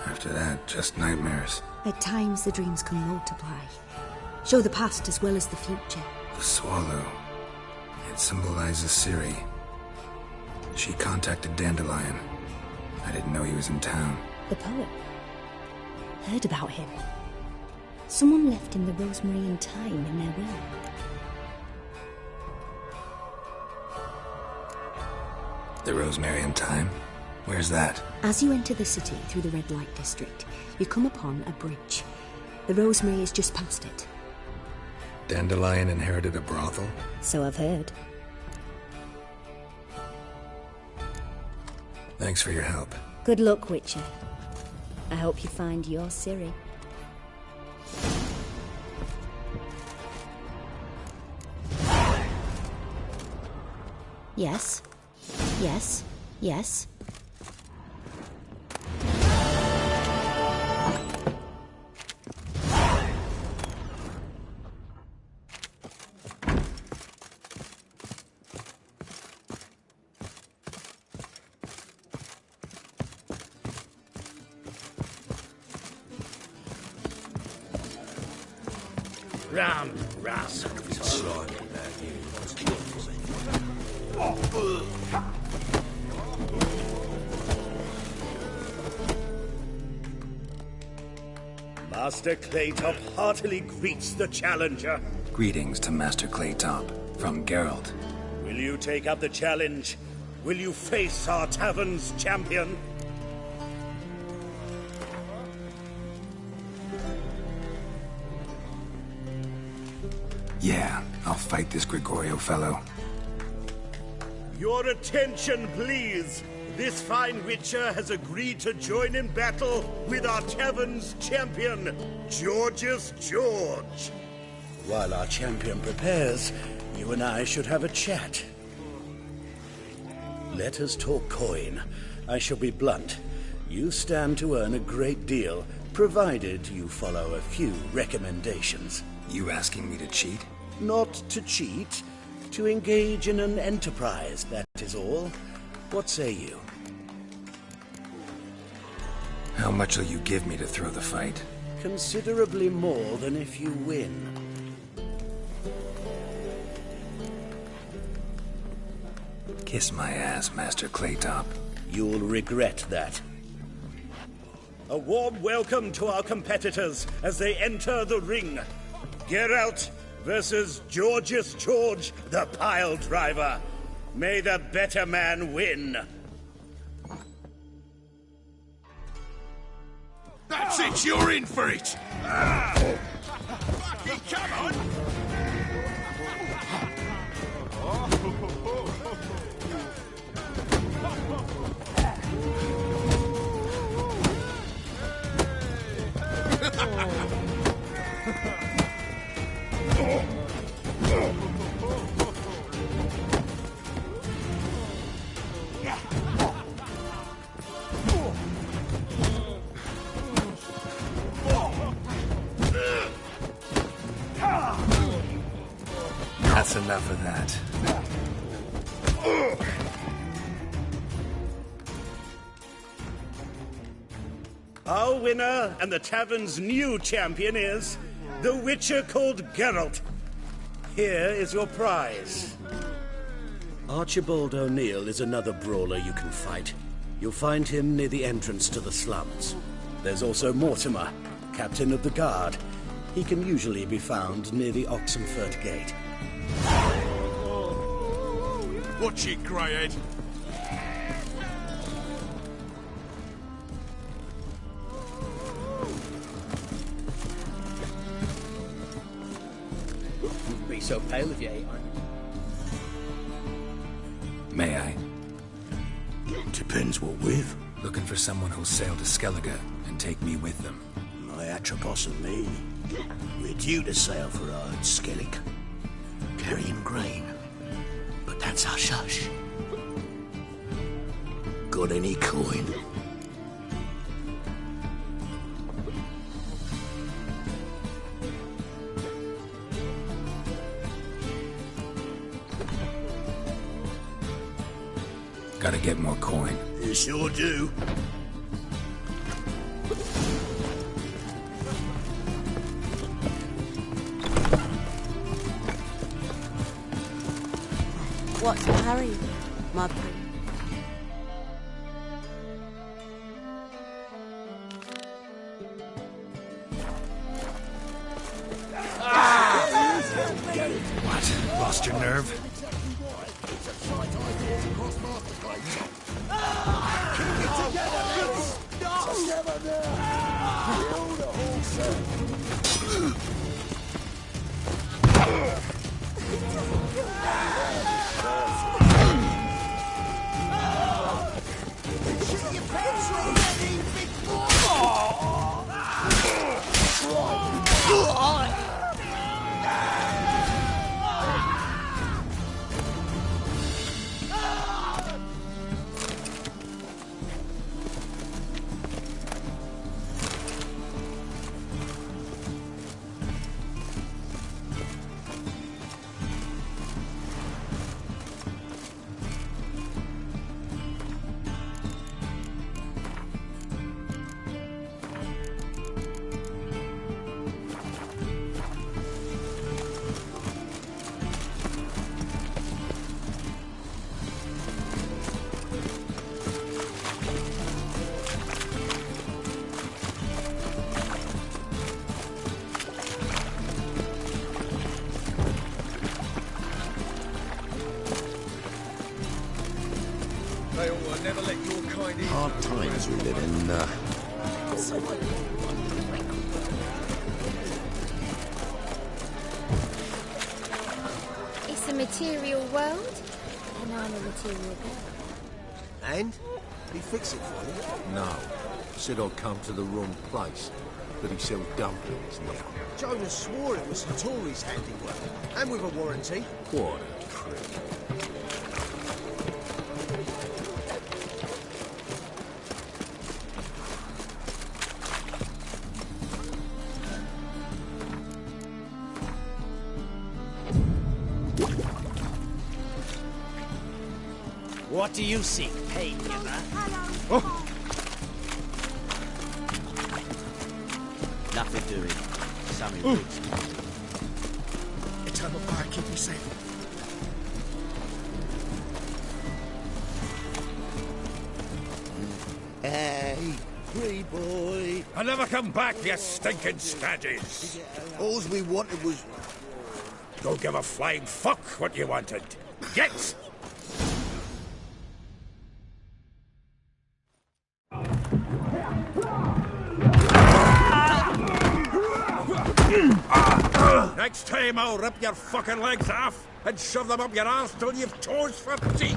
After that, just nightmares. At times, the dreams can multiply. Show the past as well as the future. The swallow. It symbolizes Ciri. She contacted Dandelion. I didn't know he was in town. The poet. Heard about him. Someone left him the rosemary and thyme in their will. The rosemary and thyme? Where's that? As you enter the city through the red light district, you come upon a bridge. The rosemary is just past it. Dandelion inherited a brothel? So I've heard. Thanks for your help. Good luck, Witcher. I hope you find your Ciri. Yes. Yes. Yes. Round, round. Master Claytop heartily greets the challenger. Greetings to Master Claytop, from Geralt. Will you take up the challenge? Will you face our tavern's champion? Yeah, I'll fight this Gregorio fellow. Your attention, please. This fine witcher has agreed to join in battle with our tavern's champion, Georgius George. While our champion prepares, you and I should have a chat. Let us talk coin. I shall be blunt. You stand to earn a great deal, provided you follow a few recommendations. You asking me to cheat? Not to cheat, to engage in an enterprise, that is all. What say you? How much will you give me to throw the fight? Considerably more than if you win. Kiss my ass, Master Claytop. You'll regret that. A warm welcome to our competitors as they enter the ring. Geralt versus Georgius George, the pile driver. May the better man win. That's it, you're in for it! Fucking come on! That's enough of that. Our winner and the tavern's new champion is the witcher called Geralt. Here is your prize. Archibald O'Neill is another brawler you can fight. You'll find him near the entrance to the slums. There's also Mortimer, captain of the guard. He can usually be found near the Oxenford Gate. Watch it, Greyhead. You'd be so pale if you ate one. May I? Depends what with. Looking for someone who'll sail to Skellige and take me with them. My Atropos and me. We're due to sail for Ard Skellig, carrying grain. But that's hush hush. Got any coin? Gotta get more coin. You sure do. What's the hurry, my prince? What? Lost your nerve? Hard times we live in. It's a material world, and I'm a material girl. And? He fix it for you? No. Said I'd come to the wrong place. But he sells dumplings now. Jonas swore it was the Tories' handiwork. And with a warranty. What a prick. What do you seek, pain giver? Oh. Nothing doing. Sammy Riggs. Eternal fire, keep me safe. Hey, free boy. I never come back, you stinking staggies. All we wanted was... Don't give a flying fuck what you wanted. Get! Next time I'll rip your fucking legs off and shove them up your arse till you've toes for teeth.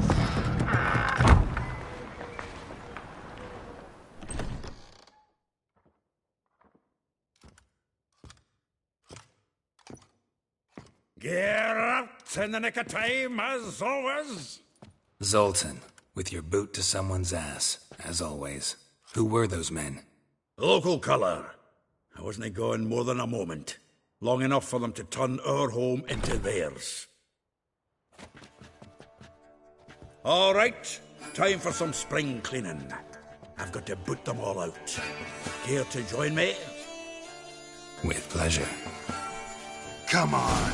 Get out in the nick of time, as always. Zoltan, with your boot to someone's ass, as always. Who were those men? Local colour. I wasn't going more than a moment. Long enough for them to turn our home into theirs. All right, time for some spring cleaning. I've got to boot them all out. Care to join me? With pleasure. Come on.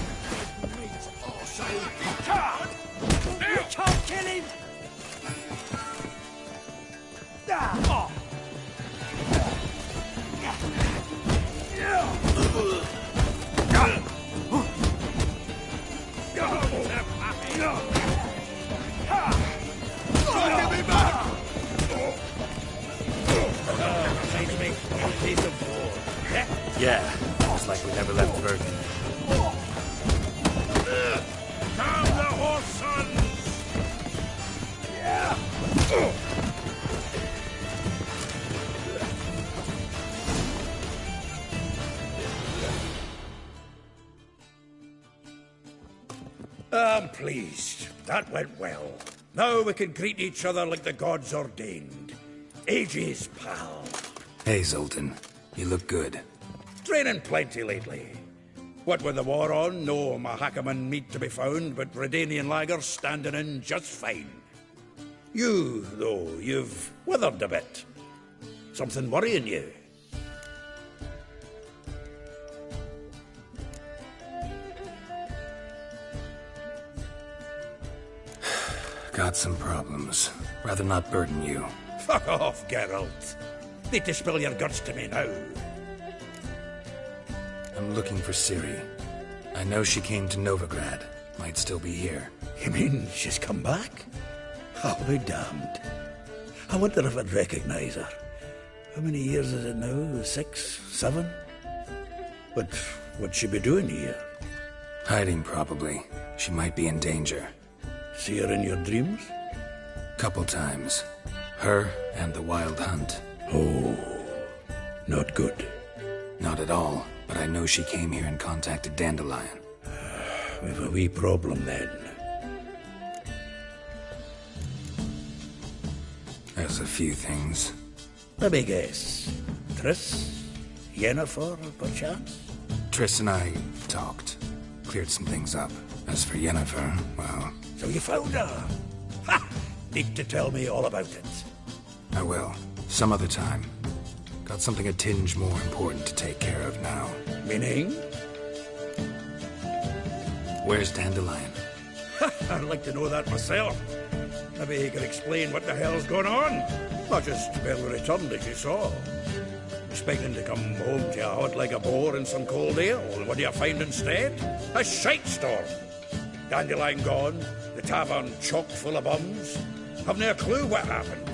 You can't kill him! Oh. Yeah, it's like we never left Bergen. Down the horse, sons! I'm pleased. That went well. Now we can greet each other like the gods ordained. Ages, pal. Hey, Zoltan. You look good. Training plenty lately. What with the war on, no Mahakaman meat to be found, but Redanian lagers standing in just fine. You, though, you've withered a bit. Something worrying you? Got some problems. Rather not burden you. Fuck off, Geralt. Need to spill your guts to me now. I'm looking for Ciri. I know she came to Novigrad. Might still be here. You mean she's come back? I'll be damned. I wonder if I'd recognize her. How many years is it now? 6, 7? But what'd she be doing here? Hiding, probably. She might be in danger. See her in your dreams? Couple times. Her and the Wild Hunt. Oh, not good. Not at all, but I know she came here and contacted Dandelion. We've a wee problem then. There's a few things. Let me guess. Triss? Yennefer, perchance? Triss and I talked. Cleared some things up. As for Yennefer, well... So you found her? Ha! Need to tell me all about it. I will. Some other time. Got something a tinge more important to take care of now. Meaning? Where's Dandelion? I'd like to know that myself. Maybe he could explain what the hell's going on. Not just barely returned as you saw. Expecting to come home to a hut like a boar in some cold ale. What do you find instead? A shite storm. Dandelion gone, the tavern chock full of bums. Haven't a clue what happened.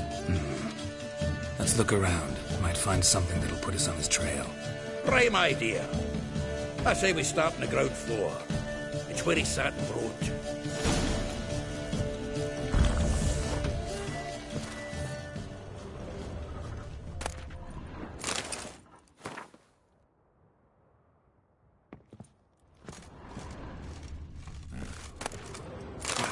Let's look around. Might find something that'll put us on his trail. Prime idea. I say we start on the ground floor. It's where he sat and wrote.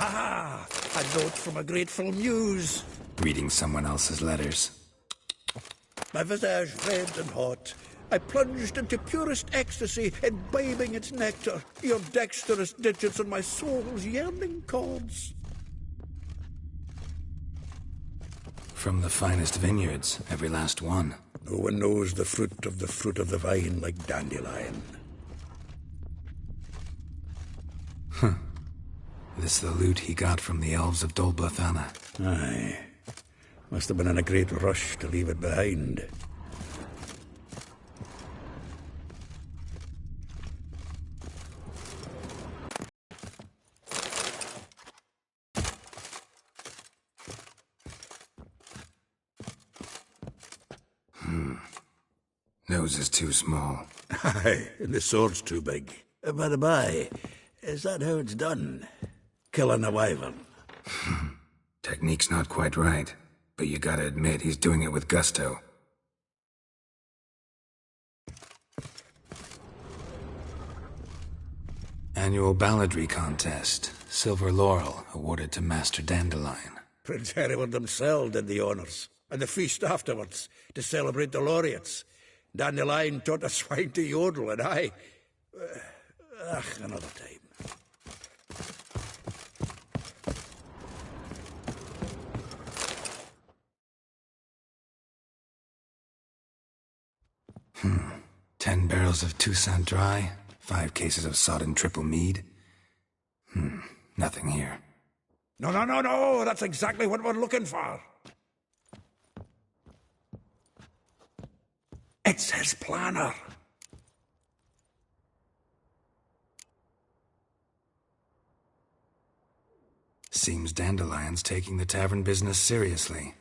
Ah, a note from a grateful muse. Reading someone else's letters. My visage red and hot, I plunged into purest ecstasy, imbibing its nectar, your dexterous digits on my soul's yearning chords. From the finest vineyards, every last one. No one knows the fruit of the vine like Dandelion. Huh. This the loot he got from the elves of Dol Blathanna. Aye. Must have been in a great rush to leave it behind. Nose is too small. Aye, and the sword's too big. By the by, is that how it's done? Killing a wyvern? Technique's not quite right, but you gotta admit he's doing it with gusto. Annual balladry contest. Silver laurel awarded to Master Dandelion. Prince Hereward himself did the honours, and the feast afterwards, to celebrate the laureates. Dandelion taught a swine to yodel, and I... another time. Hmm. 10 barrels of Toussaint Dry, 5 cases of sodden triple mead. Nothing here. No, that's exactly what we're looking for. It's his planner. Seems Dandelion's taking the tavern business seriously.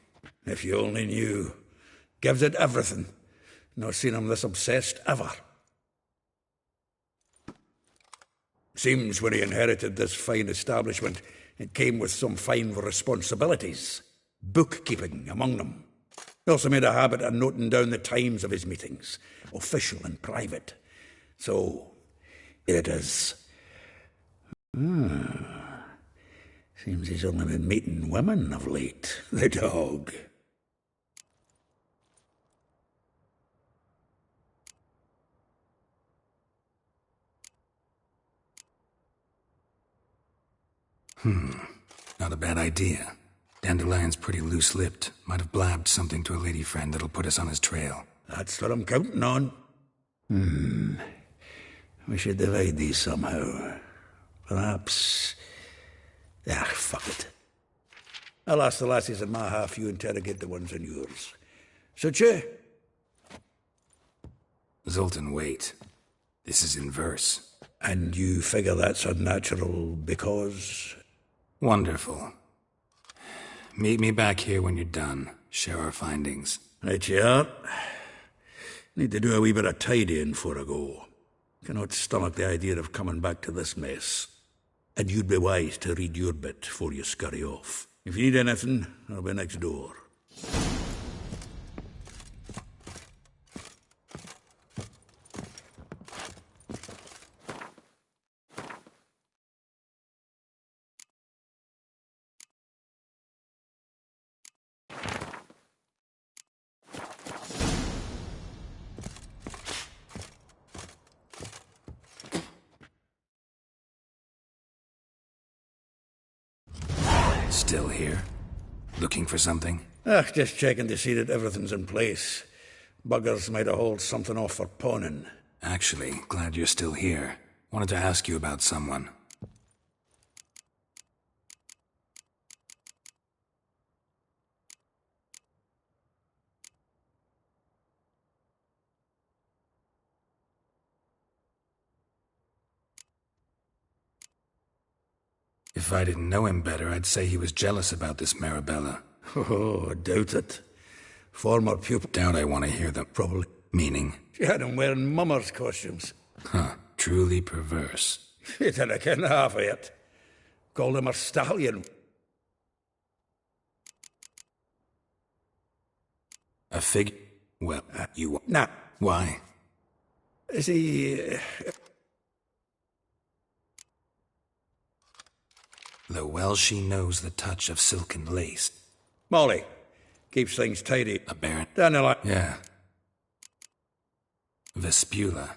If you only knew. Gives it everything. Not seen him this obsessed ever. Seems when he inherited this fine establishment, it came with some fine responsibilities. Bookkeeping among them. He also made a habit of noting down the times of his meetings, official and private. So, here it is. Seems he's only been meeting women of late, the dog. Not a bad idea. Dandelion's pretty loose-lipped. Might have blabbed something to a lady friend that'll put us on his trail. That's what I'm counting on. We should divide these somehow. Perhaps... fuck it. I'll ask the lassies in my half, you interrogate the ones in yours. Such a... Zoltan, wait. This is in verse. And you figure that's unnatural because... Wonderful. Meet me back here when you're done. Share our findings. Right you are. Need to do a wee bit of tidying before I go. Cannot stomach the idea of coming back to this mess. And you'd be wise to read your bit before you scurry off. If you need anything, I'll be next door. Still here? Looking for something? Just checking to see that everything's in place. Buggers might have hauled something off for pawning. Actually, glad you're still here. Wanted to ask you about someone. If I didn't know him better, I'd say he was jealous about this Marabella. Oh, I doubt it. Former pupil... Doubt I want to hear them. Probably. Meaning? She had him wearing mummers' costumes. Huh. Truly perverse. You didn't ken half of it. Called him a stallion. A fig... Well, you... Nah. Why? Is he... Though well she knows the touch of silken lace. Molly. Keeps things tidy. A baron. Dandelion. Yeah. Vespula.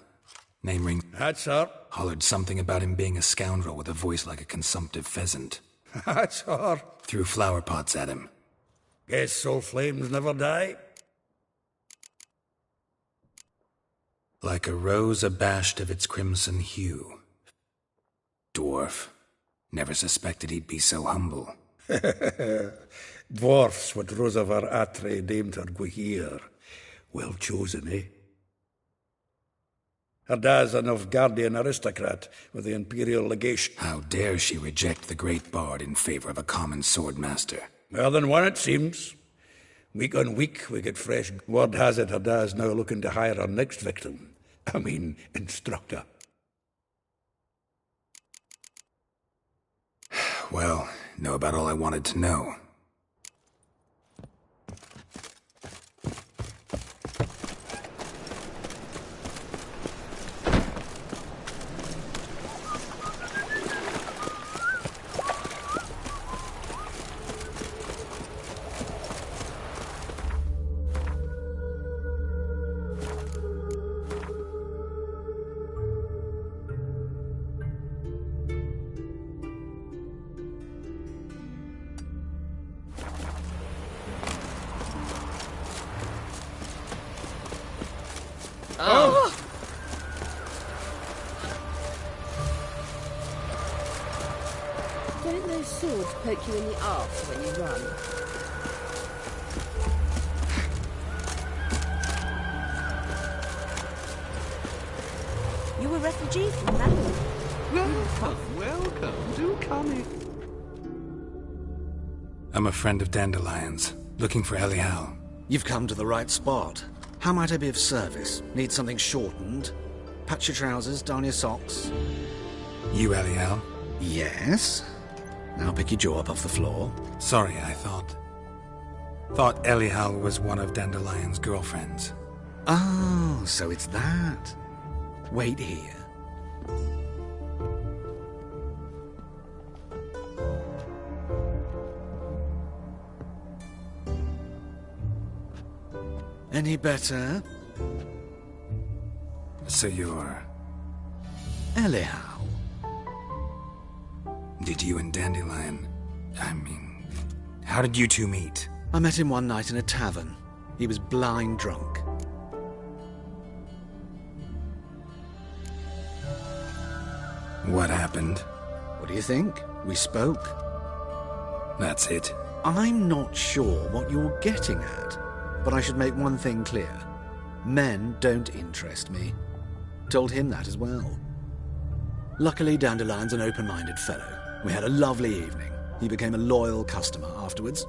Name ring. That's her. Hollered something about him being a scoundrel with a voice like a consumptive pheasant. That's her. Threw flower pots at him. Guess soul flames never die. Like a rose abashed of its crimson hue. Dwarf. Never suspected he'd be so humble. Dwarfs what Rosavar Atre deemed her Guihir. Well chosen, eh? Her dad's a Novgardian aristocrat with the Imperial Legation. How dare she reject the great bard in favor of a common swordmaster? More than one, it seems. Week on week, we get fresh. Word has it her dad's now looking to hire her next victim. I mean, instructor. Well, know about all I wanted to know. Don't those swords poke you in the arse when you run? You a refugee from London? Welcome, welcome. Do come in. I'm a friend of Dandelion's, looking for Elial. You've come to the right spot. How might I be of service? Need something shortened? Patch your trousers, darn your socks. You Elial? Yes. Now pick your jaw up off the floor. Sorry, I thought Elial was one of Dandelion's girlfriends. Oh, so it's that. Wait here. Any better? So you're... Elial. Did you and Dandelion... How did you two meet? I met him one night in a tavern. He was blind drunk. What happened? What do you think? We spoke. That's it. I'm not sure what you're getting at, but I should make one thing clear. Men don't interest me. Told him that as well. Luckily, Dandelion's an open-minded fellow. We had a lovely evening. He became a loyal customer afterwards.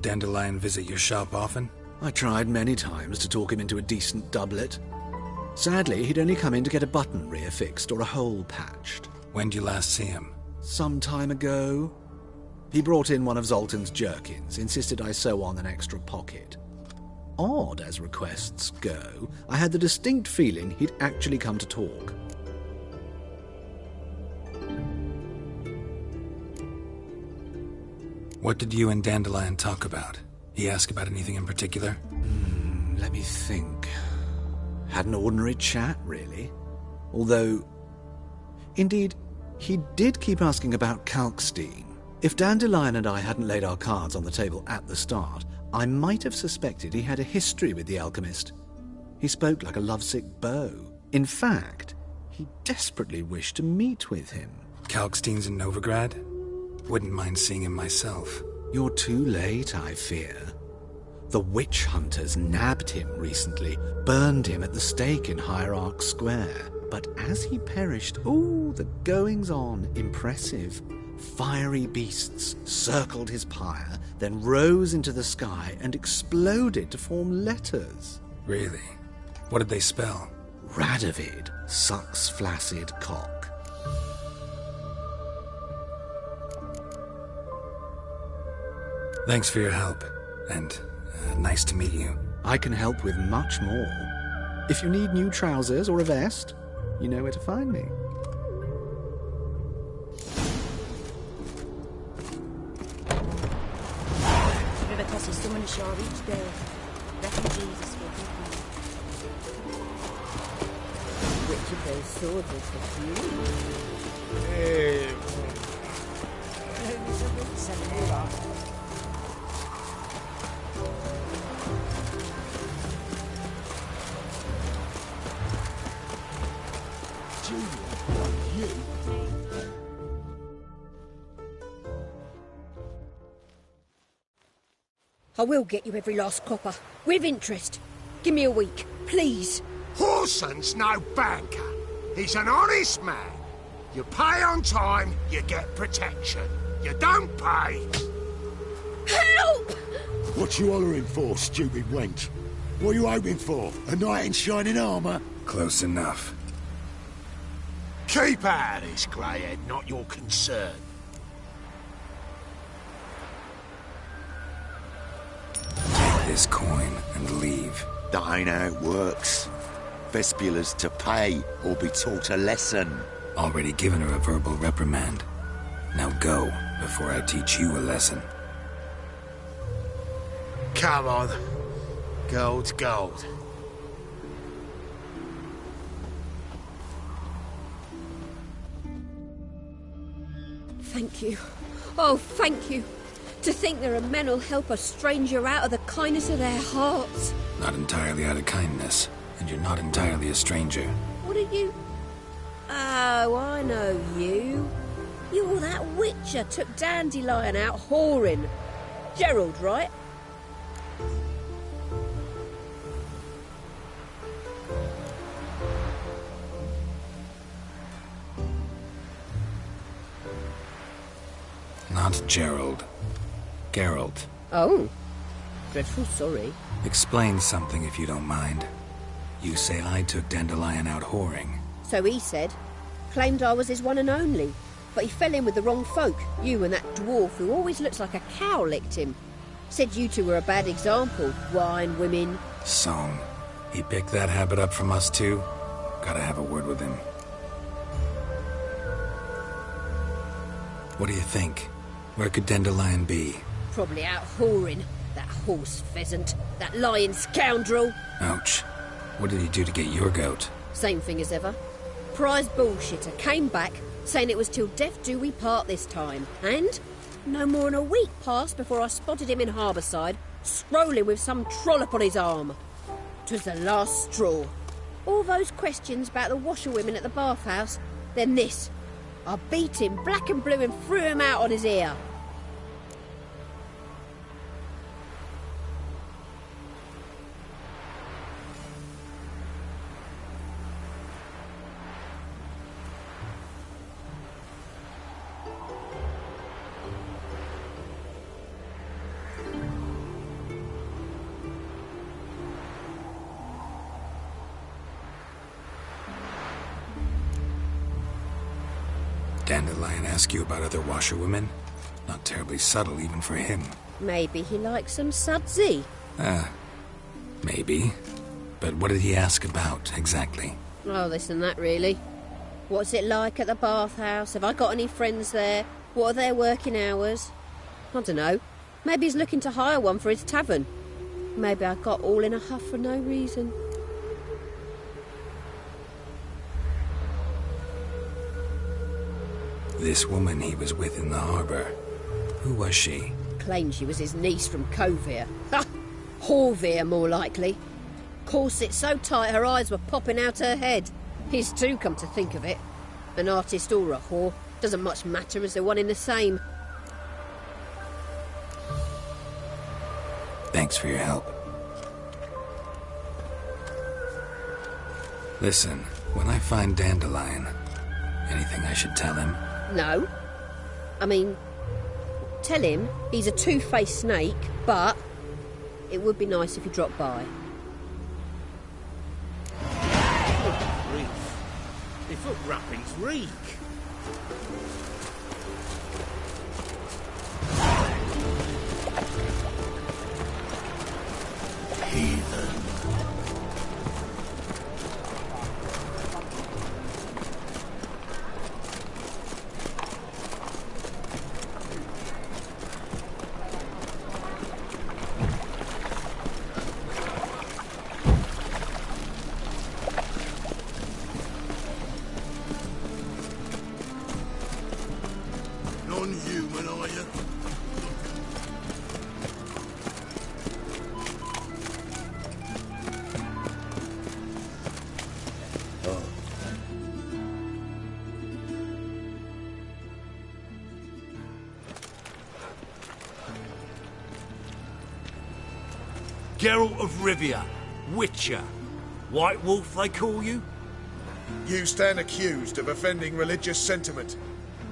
Dandelion visit your shop often? I tried many times to talk him into a decent doublet. Sadly, he'd only come in to get a button reaffixed or a hole patched. When did you last see him? Some time ago. He brought in one of Zoltan's jerkins, insisted I sew on an extra pocket. Odd as requests go, I had the distinct feeling he'd actually come to talk. What did you and Dandelion talk about? He asked about anything in particular? Let me think. Had an ordinary chat, really. Although, indeed, he did keep asking about Kalkstein. If Dandelion and I hadn't laid our cards on the table at the start, I might have suspected he had a history with the alchemist. He spoke like a lovesick beau. In fact, he desperately wished to meet with him. Kalkstein's in Novigrad? Wouldn't mind seeing him myself. You're too late, I fear. The witch hunters nabbed him recently, burned him at the stake in Hierarch Square. But as he perished, the goings-on, impressive. Fiery beasts circled his pyre, then rose into the sky and exploded to form letters. Really? What did they spell? Radovid sucks flaccid cock. Thanks for your help, and nice to meet you. I can help with much more. If you need new trousers or a vest, you know where to find me. River tosses someone ashore each day. Refugees escaping from. Which of those swords is for you? I will get you every last copper, with interest. Give me a week, please. Horson's no banker. He's an honest man. You pay on time, you get protection. You don't pay. Help! What you hollering for, stupid wench? What are you hoping for? A knight in shining armour? Close enough. Keep out of this, greyhead, not your concern. Take this coin and leave. That ain't how it works. Vespula's to pay or be taught a lesson. Already given her a verbal reprimand. Now go, before I teach you a lesson. Come on. Gold's gold. Thank you. Oh, thank you. To think there are men who'll help a stranger out of the kindness of their hearts. Not entirely out of kindness, and you're not entirely a stranger. What are you? Oh, I know you. You're that witcher took Dandelion out whoring. Gerald, right? Not Gerald. Geralt. Oh. Dreadful sorry. Explain something if you don't mind. You say I took Dandelion out whoring. So he said. Claimed I was his one and only. But he fell in with the wrong folk. You and that dwarf who always looks like a cow licked him. Said you two were a bad example. Wine, women. So, he picked that habit up from us too? Gotta have a word with him. What do you think? Where could Dandelion be? Probably out whoring. That horse pheasant, that lying scoundrel. Ouch. What did he do to get your goat? Same thing as ever. Prize bullshitter came back saying it was till death do we part this time. And no more than a week passed before I spotted him in Harbourside, strolling with some trollop on his arm. 'Twas the last straw. All those questions about the washerwomen at the bathhouse, then this. I beat him black and blue and threw him out on his ear. Dandelion ask you about other washerwomen? Not terribly subtle even for him. Maybe he likes some sudsy. Maybe. But what did he ask about, exactly? Oh, this and that, really. What's it like at the bathhouse? Have I got any friends there? What are their working hours? I don't know. Maybe he's looking to hire one for his tavern. Maybe I got all in a huff for no reason. This woman he was with in the harbour. Who was she? Claimed she was his niece from Covere. Ha! Horvere, more likely. Corset so tight her eyes were popping out her head. His too, come to think of it. An artist or a whore. Doesn't much matter as they're one in the same. Thanks for your help. Listen, when I find Dandelion, anything I should tell him? No. I mean, tell him he's a two-faced snake, but it would be nice if he dropped by. The foot wrappings reek. Heathen. Non-human, are you? Geralt of Rivia, Witcher. White Wolf, they call you? You stand accused of offending religious sentiment.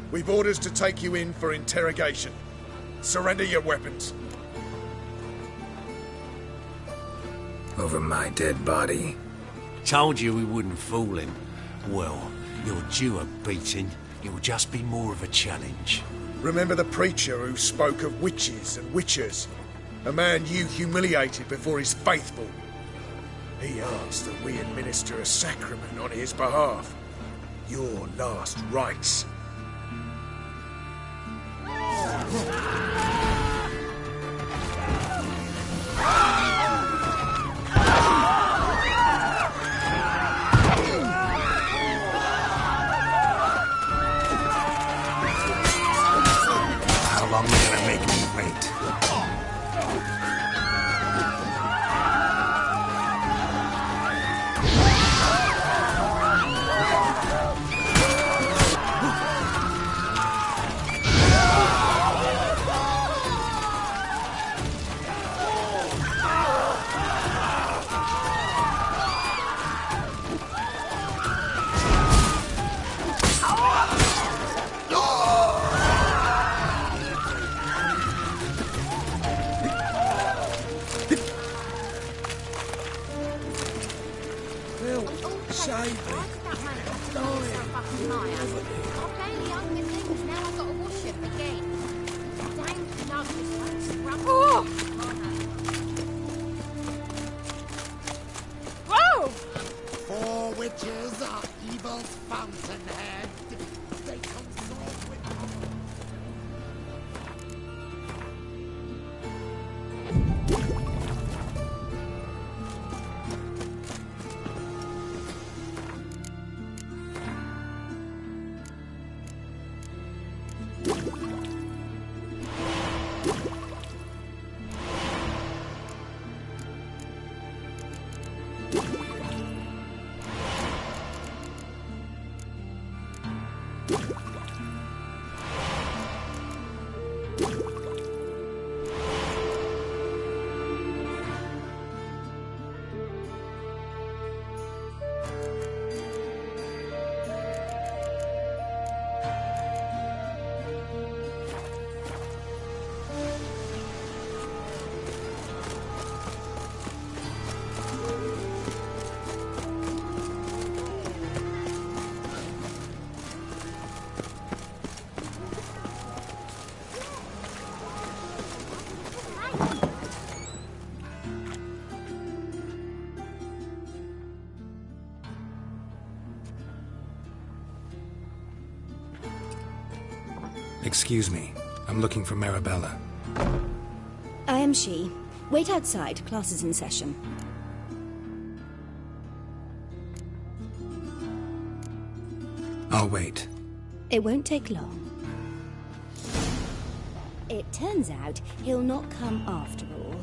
We've orders to take you in for interrogation. Surrender your weapons. Over my dead body. Told you we wouldn't fool him. Well, you're due a beating. It'll just be more of a challenge. Remember the preacher who spoke of witches and witchers? A man you humiliated before his faithful. He asked that we administer a sacrament on his behalf. Your last rites. How long are you gonna make me wait? Four witches are evil's fountainhead. They consort with... Excuse me. I'm looking for Marabella. I am she. Wait outside. Class is in session. I'll wait. It won't take long. It turns out he'll not come after all.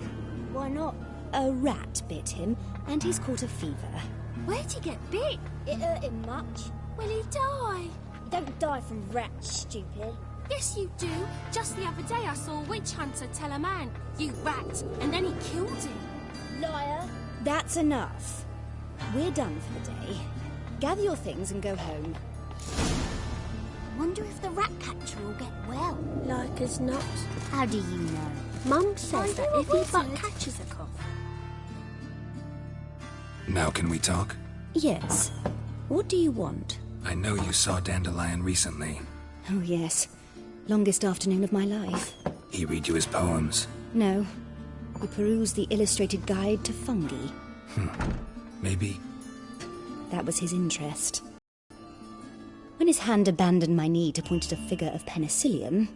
Why not? A rat bit him, and he's caught a fever. Where'd he get bit? It hurt him much. Will he die? You don't die from rats, stupid. Yes, you do. Just the other day I saw a witch hunter tell a man, "You rat," and then he killed him. Liar. That's enough. We're done for the day. Gather your things and go home. Wonder if the rat catcher will get well. Like as not. How do you know? Mum says that if he but catches a cough. Now can we talk? Yes. What do you want? I know you saw Dandelion recently. Oh, yes. Longest afternoon of my life. He read you his poems? No. We perused the illustrated guide to fungi. Maybe. That was his interest. When his hand abandoned my knee to point at a figure of penicillium,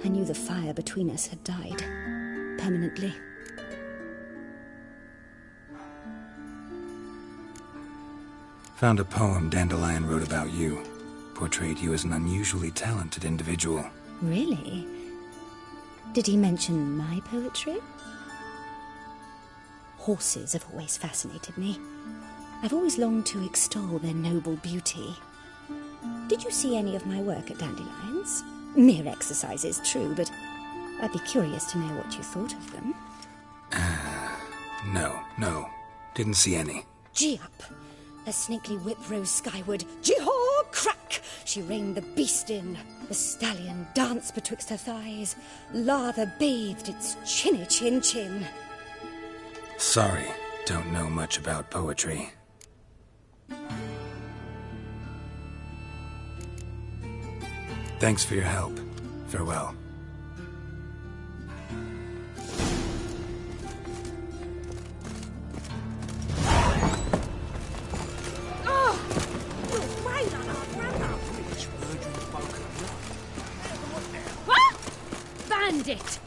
I knew the fire between us had died. Permanently. Found a poem Dandelion wrote about you. Portrayed you as an unusually talented individual. Really? Did he mention my poetry? Horses have always fascinated me. I've always longed to extol their noble beauty. Did you see any of my work at Dandelions? Mere exercises, true, but I'd be curious to know what you thought of them. No. Didn't see any. Gee up! A snakely whip rose skyward. Jee-haw! Crack! She reined the beast in. The stallion danced betwixt her thighs. Lather bathed its chinny chin. Sorry, don't know much about poetry. Thanks for your help. Farewell. Bandit!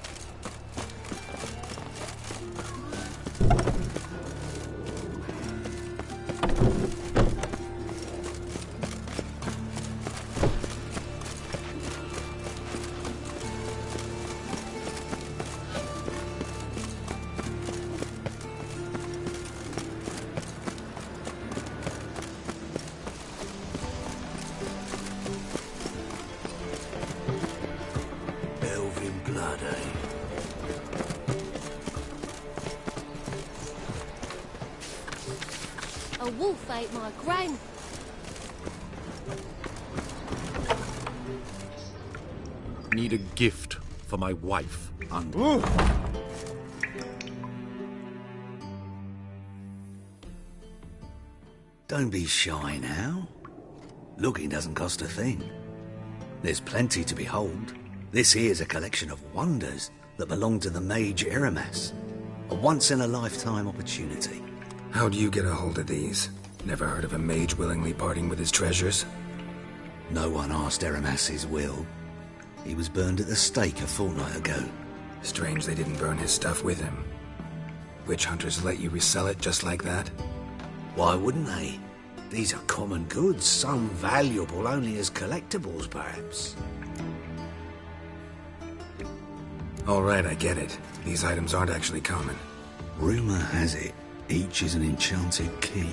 A wolf ate my gran. Need a gift for my wife. Don't be shy now. Looking doesn't cost a thing. There's plenty to behold. This here's a collection of wonders that belong to the mage Eramas. A once-in-a-lifetime opportunity. How'd you get a hold of these? Never heard of a mage willingly parting with his treasures? No one asked Eramas' will. He was burned at the stake a fortnight ago. Strange they didn't burn his stuff with him. Witch hunters let you resell it just like that? Why wouldn't they? These are common goods, some valuable only as collectibles, perhaps. All right, I get it. These items aren't actually common. Rumor has it Each is an enchanted key.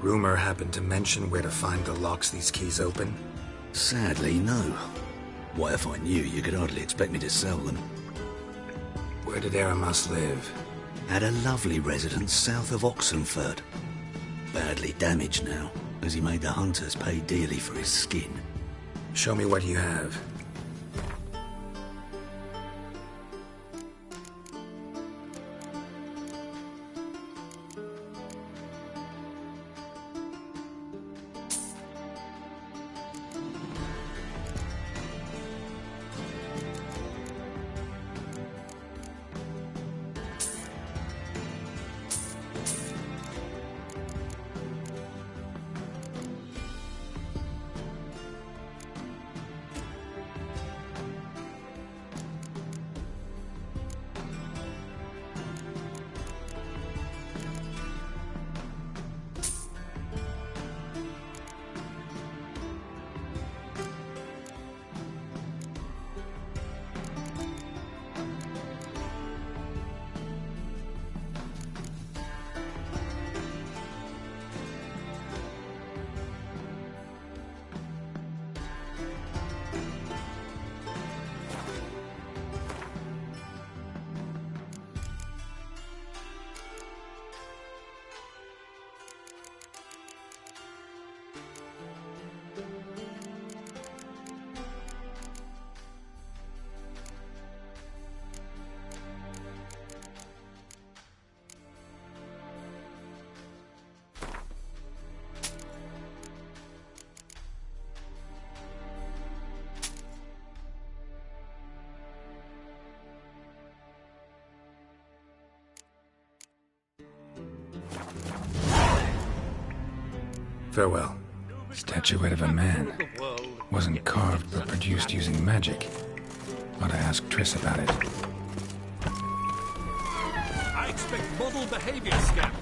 Rumor happened to mention where to find the locks these keys open? Sadly, no. Why, if I knew, you could hardly expect me to sell them. Where did Aramas live? At a lovely residence south of Oxenford. Badly damaged now, as he made the hunters pay dearly for his skin. Show me what you have. Farewell. Statuette of a man. Wasn't carved but produced using magic. Ought to ask Triss about it. I expect model behavior, Scamp.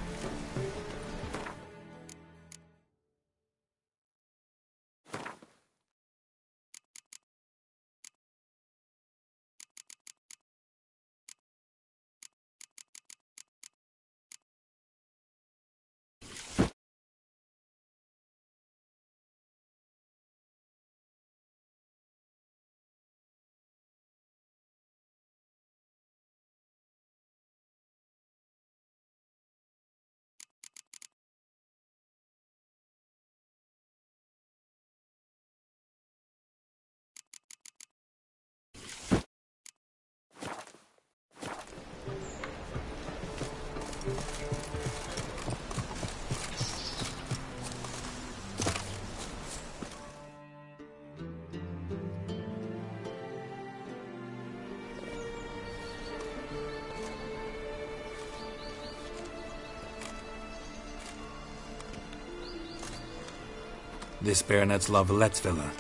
This Baronet's La Vallette's villa.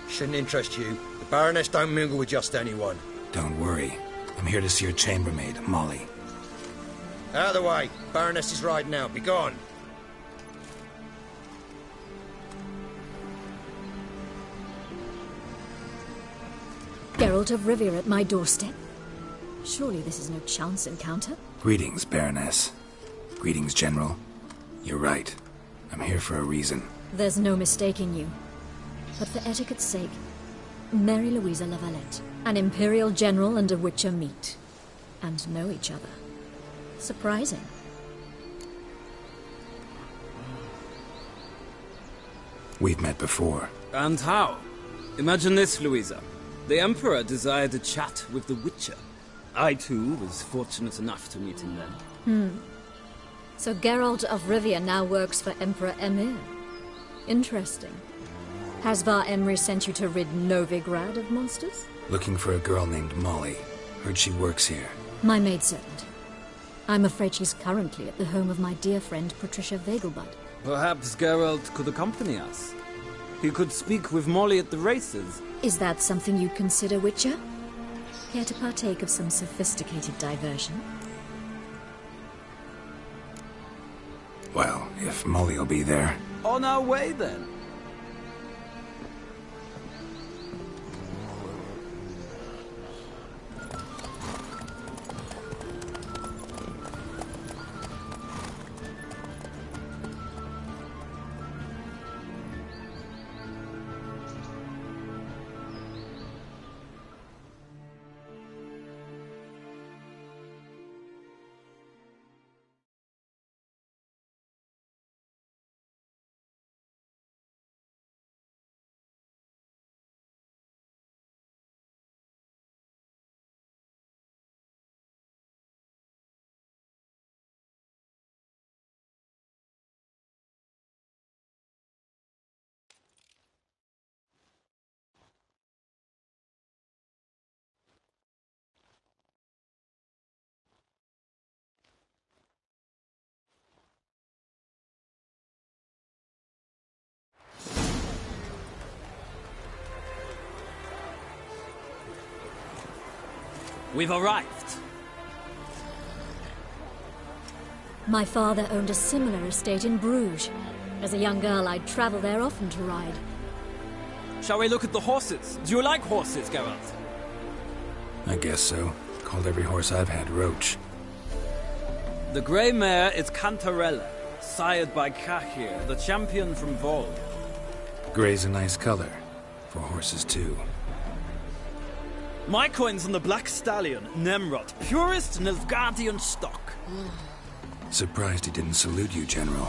Shouldn't interest you. The Baroness don't mingle with just anyone. Don't worry. I'm here to see your chambermaid, Molly. Out of the way. Baroness is riding out. Be gone. Geralt of Rivia at my doorstep? Surely this is no chance encounter? Greetings, Baroness. Greetings, General. You're right. I'm here for a reason. There's no mistaking you. But for etiquette's sake, Mary Louisa La Valette, an Imperial General and a Witcher meet. And know each other. Surprising. We've met before. And how? Imagine this, Louisa. The Emperor desired a chat with the Witcher. I, too, was fortunate enough to meet him then. So Geralt of Rivia now works for Emperor Emir. Interesting. Has Var Emry sent you to rid Novigrad of monsters? Looking for a girl named Molly. Heard she works here. My maidservant. I'm afraid she's currently at the home of my dear friend Patricia Vegelbud. Perhaps Geralt could accompany us. He could speak with Molly at the races. Is that something you consider, Witcher? Care to partake of some sophisticated diversion? Well, if Molly'll be there. On our way, then. We've arrived. My father owned a similar estate in Bruges. As a young girl, I'd travel there often to ride. Shall we look at the horses? Do you like horses, Geralt? I guess so. Called every horse I've had Roach. The grey mare is Cantarella, sired by Cahir, the champion from Vol. Grey's a nice color. For horses, too. My coin's on the black stallion, Nemrod, purest Nilfgaardian stock. Surprised he didn't salute you, General.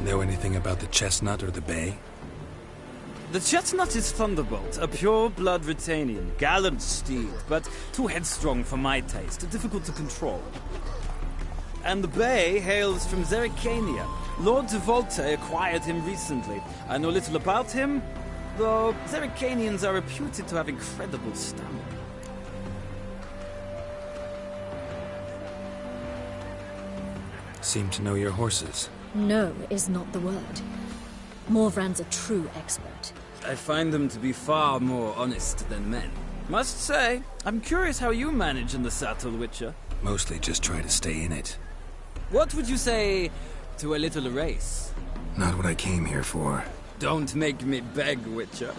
Know anything about the chestnut or the bay? The chestnut is Thunderbolt, a pure-blood Retanian, gallant steed, but too headstrong for my taste, difficult to control. And the bay hails from Zerrikania. Lord de Volte acquired him recently. I know little about him, though Zerrikanians are reputed to have incredible stamina. Seem to know your horses. No is not the word. Morvran's a true expert. I find them to be far more honest than men. Must say, I'm curious how you manage in the saddle, Witcher. Mostly just try to stay in it. What would you say to a little race? Not what I came here for. Don't make me beg, Witcher.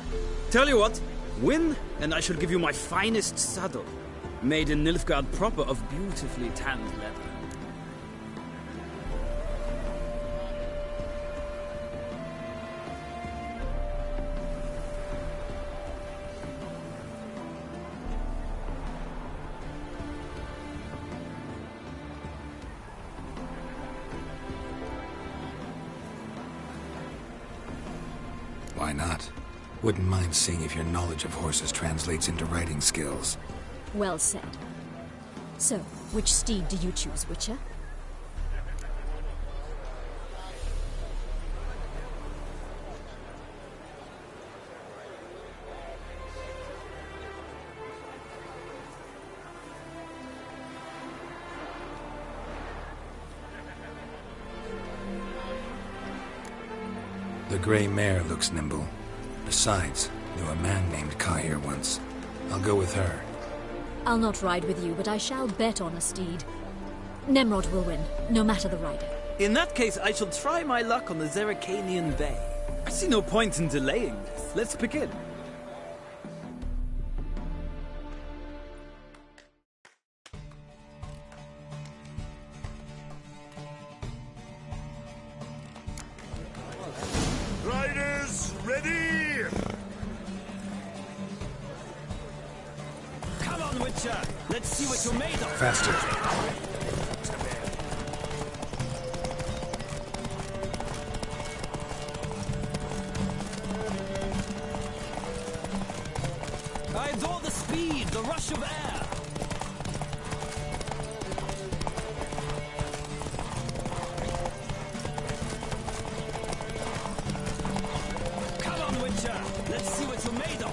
Tell you what, win, and I shall give you my finest saddle. Made in Nilfgaard proper of beautifully tanned leather. Why not? Wouldn't mind seeing if your knowledge of horses translates into riding skills. Well said. So, which steed do you choose, Witcher? The grey mare looks nimble. Besides, knew a man named Cahir once. I'll go with her. I'll not ride with you, but I shall bet on a steed. Nemrod will win, no matter the rider. In that case, I shall try my luck on the Zerrikanian Bay. I see no point in delaying this. Let's begin. Riders, ready! Come on, Witcher! Let's see what you're made of! Faster. I adore the speed, the rush of air! Come on, Witcher! Let's see what you're made of!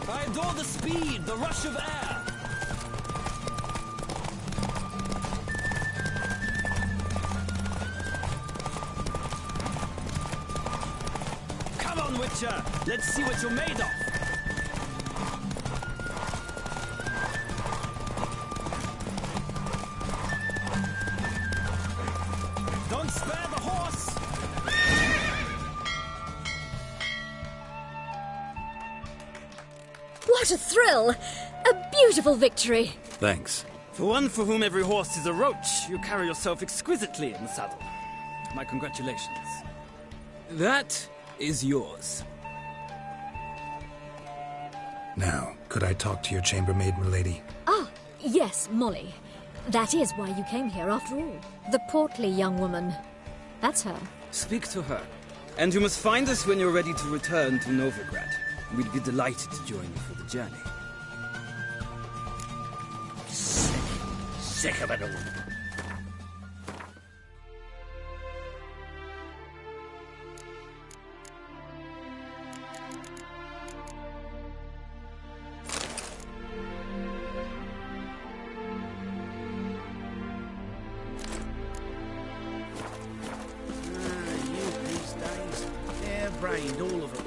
I adore the speed, the rush of air! Come on, Witcher! Let's see what you're made of! Don't spare the horse! What a thrill! A beautiful victory! Thanks. For one for whom every horse is a roach, you carry yourself exquisitely in the saddle. My congratulations. That is yours. Now, could I talk to your chambermaid, milady? Ah, yes, Molly. That is why you came here after all. The portly young woman. That's her. Speak to her. And you must find us when you're ready to return to Novigrad. We'd be delighted to join you for the journey. Sick of it all. Brained, all of them.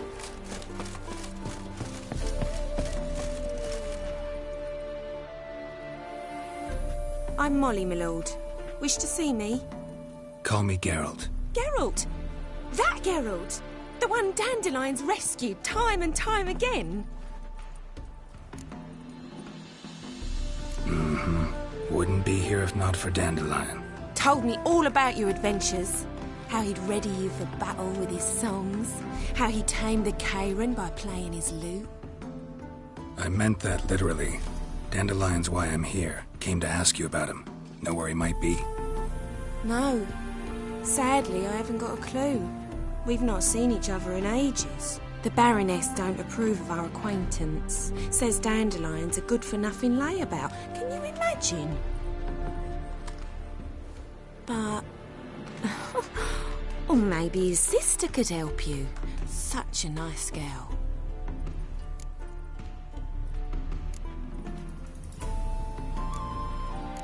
I'm Molly, my lord. Wish to see me? Call me Geralt. Geralt! That Geralt! The one Dandelion's rescued time and time again! Mm-hmm. Wouldn't be here if not for Dandelion. Told me all about your adventures. How he'd ready you for battle with his songs. How he tamed the Karen by playing his lute. I meant that literally. Dandelion's why I'm here. Came to ask you about him. Know where he might be? No. Sadly, I haven't got a clue. We've not seen each other in ages. The Baroness don't approve of our acquaintance. Says Dandelion's a good-for-nothing layabout. Can you imagine? But... or maybe his sister could help you. Such a nice girl.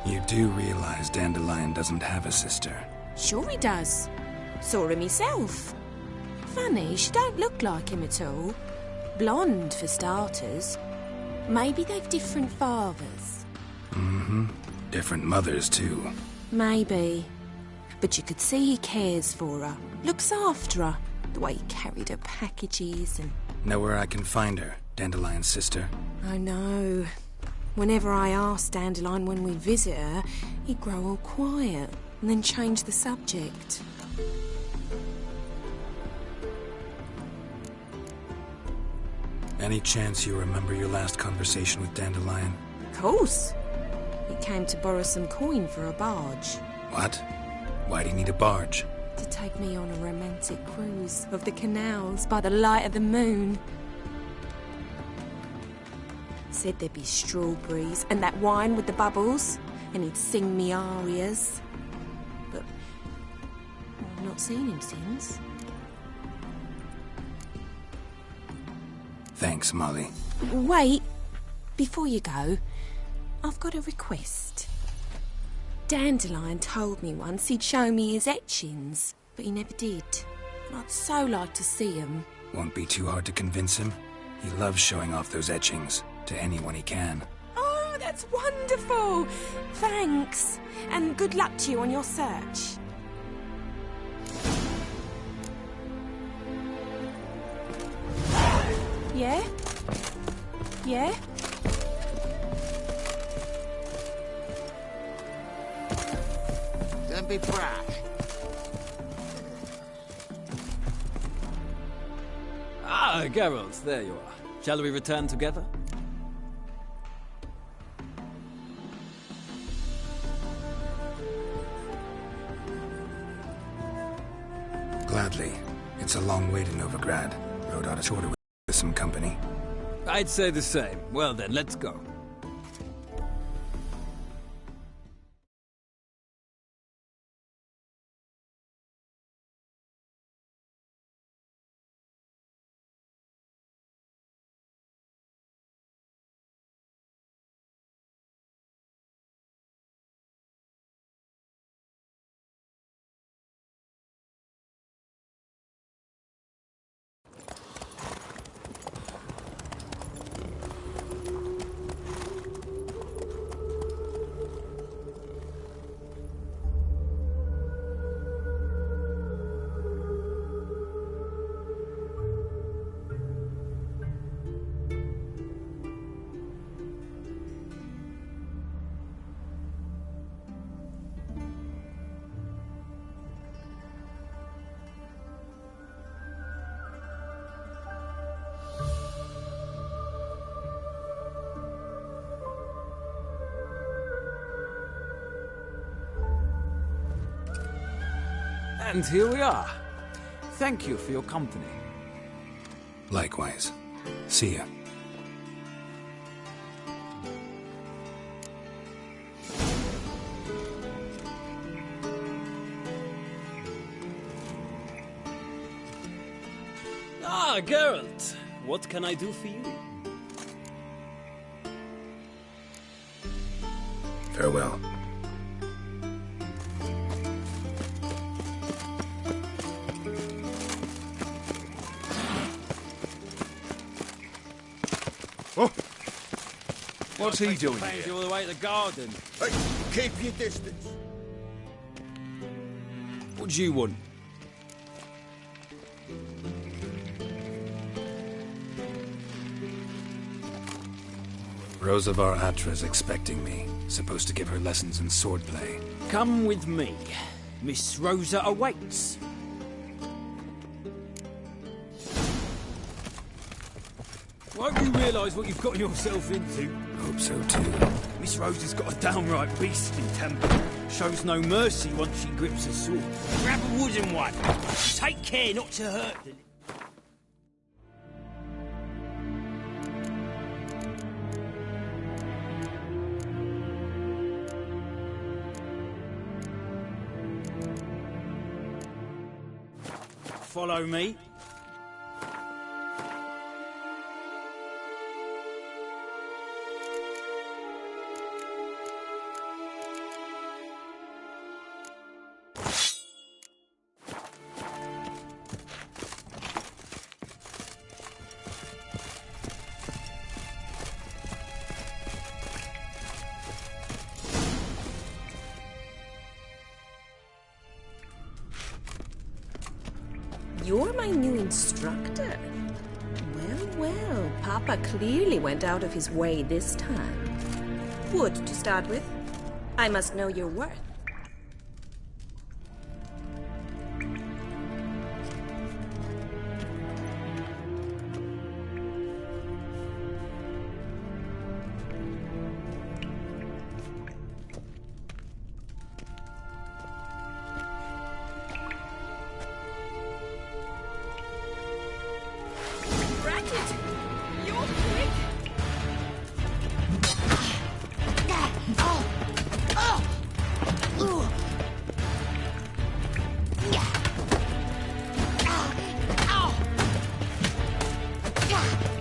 You do realize Dandelion doesn't have a sister? Sure he does. Saw him myself. Funny, she don't look like him at all. Blonde, for starters. Maybe they've different fathers. Mm-hmm. Different mothers, too. Maybe. But you could see he cares for her. Looks after her. The way he carried her packages and... Know where I can find her, Dandelion's sister? I know. Whenever I asked Dandelion when we visit her, he'd grow all quiet and then change the subject. Any chance you remember your last conversation with Dandelion? Of course. He came to borrow some coin for a barge. What? Why do you need a barge? To take me on a romantic cruise of the canals by the light of the moon. Said there'd be strawberries and that wine with the bubbles, and he'd sing me arias. But I've not seen him since. Thanks, Molly. Wait, before you go, I've got a request. Dandelion told me once he'd show me his etchings, but he never did. And I'd so like to see them. Won't be too hard to convince him. He loves showing off those etchings to anyone he can. Oh, that's wonderful! Thanks, and good luck to you on your search. Yeah? Yeah? Don't be brash. Ah, Geralt, there you are. Shall we return together? Gladly. It's a long way to Novigrad. Rode out a shorter with some company. I'd say the same. Well then, let's go. And here we are. Thank you for your company. Likewise. See ya. Ah, Geralt. What can I do for you? Farewell. Oh. What's he doing Pains here? you all the way to the garden. Hey, keep your distance. What do you want? Rosavar Atra's expecting me. Supposed to give her lessons in swordplay. Come with me. Miss Rosa awaits. Won't you realise what you've got yourself into? Hope so too. Miss Rosa's got a downright beastly temper. Shows no mercy once she grips a sword. Grab a wooden one. Take care not to hurt the... Follow me. You're my new instructor? Well, Papa clearly went out of his way this time. Wood, to start with. I must know your worth.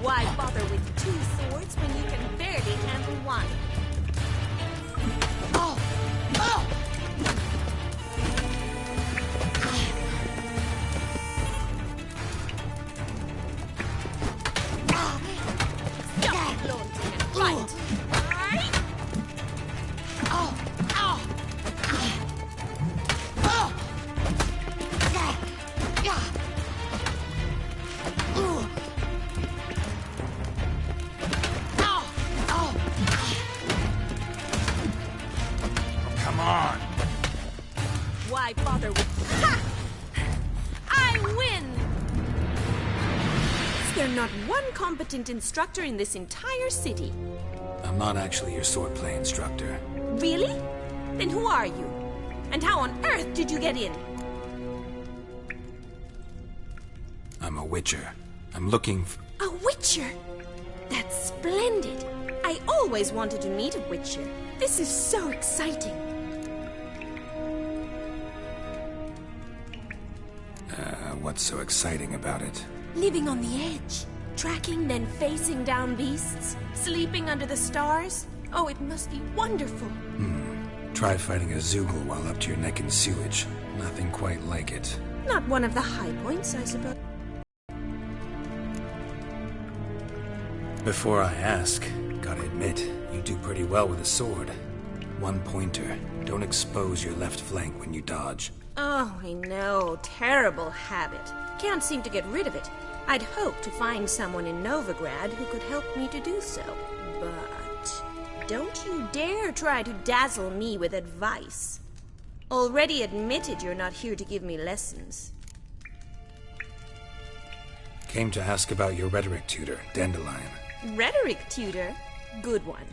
Why bother with two swords when you can barely handle one? Stop flaunting and fight! Come on. Why bother with... Ha! I win! Is there not one competent instructor in this entire city? I'm not actually your swordplay instructor. Really? Then who are you? And how on earth did you get in? I'm a witcher. I'm looking for... A witcher? That's splendid. I always wanted to meet a witcher. This is so exciting. What's so exciting about it? Living on the edge. Tracking, then facing down beasts. Sleeping under the stars. Oh, it must be wonderful. Try fighting a Zoogle while up to your neck in sewage. Nothing quite like it. Not one of the high points, I suppose. Before I ask, gotta admit, you do pretty well with a sword. One pointer. Don't expose your left flank when you dodge. Oh, I know. Terrible habit. Can't seem to get rid of it. I'd hoped to find someone in Novigrad who could help me to do so. But don't you dare try to dazzle me with advice. Already admitted you're not here to give me lessons. Came to ask about your rhetoric tutor, Dandelion. Rhetoric tutor? Good one.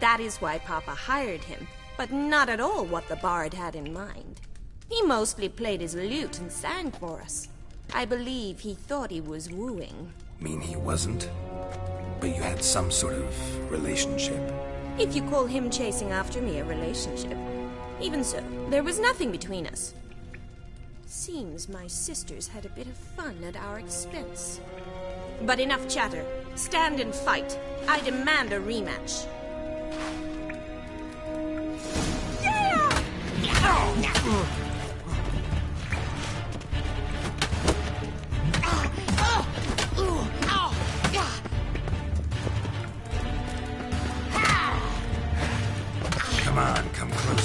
That is why Papa hired him, but not at all what the bard had in mind. He mostly played his lute and sang for us. I believe he thought he was wooing. Mean he wasn't? But you had some sort of relationship. If you call him chasing after me a relationship. Even so, there was nothing between us. Seems my sisters had a bit of fun at our expense. But enough chatter. Stand and fight. I demand a rematch. Come on, come closer.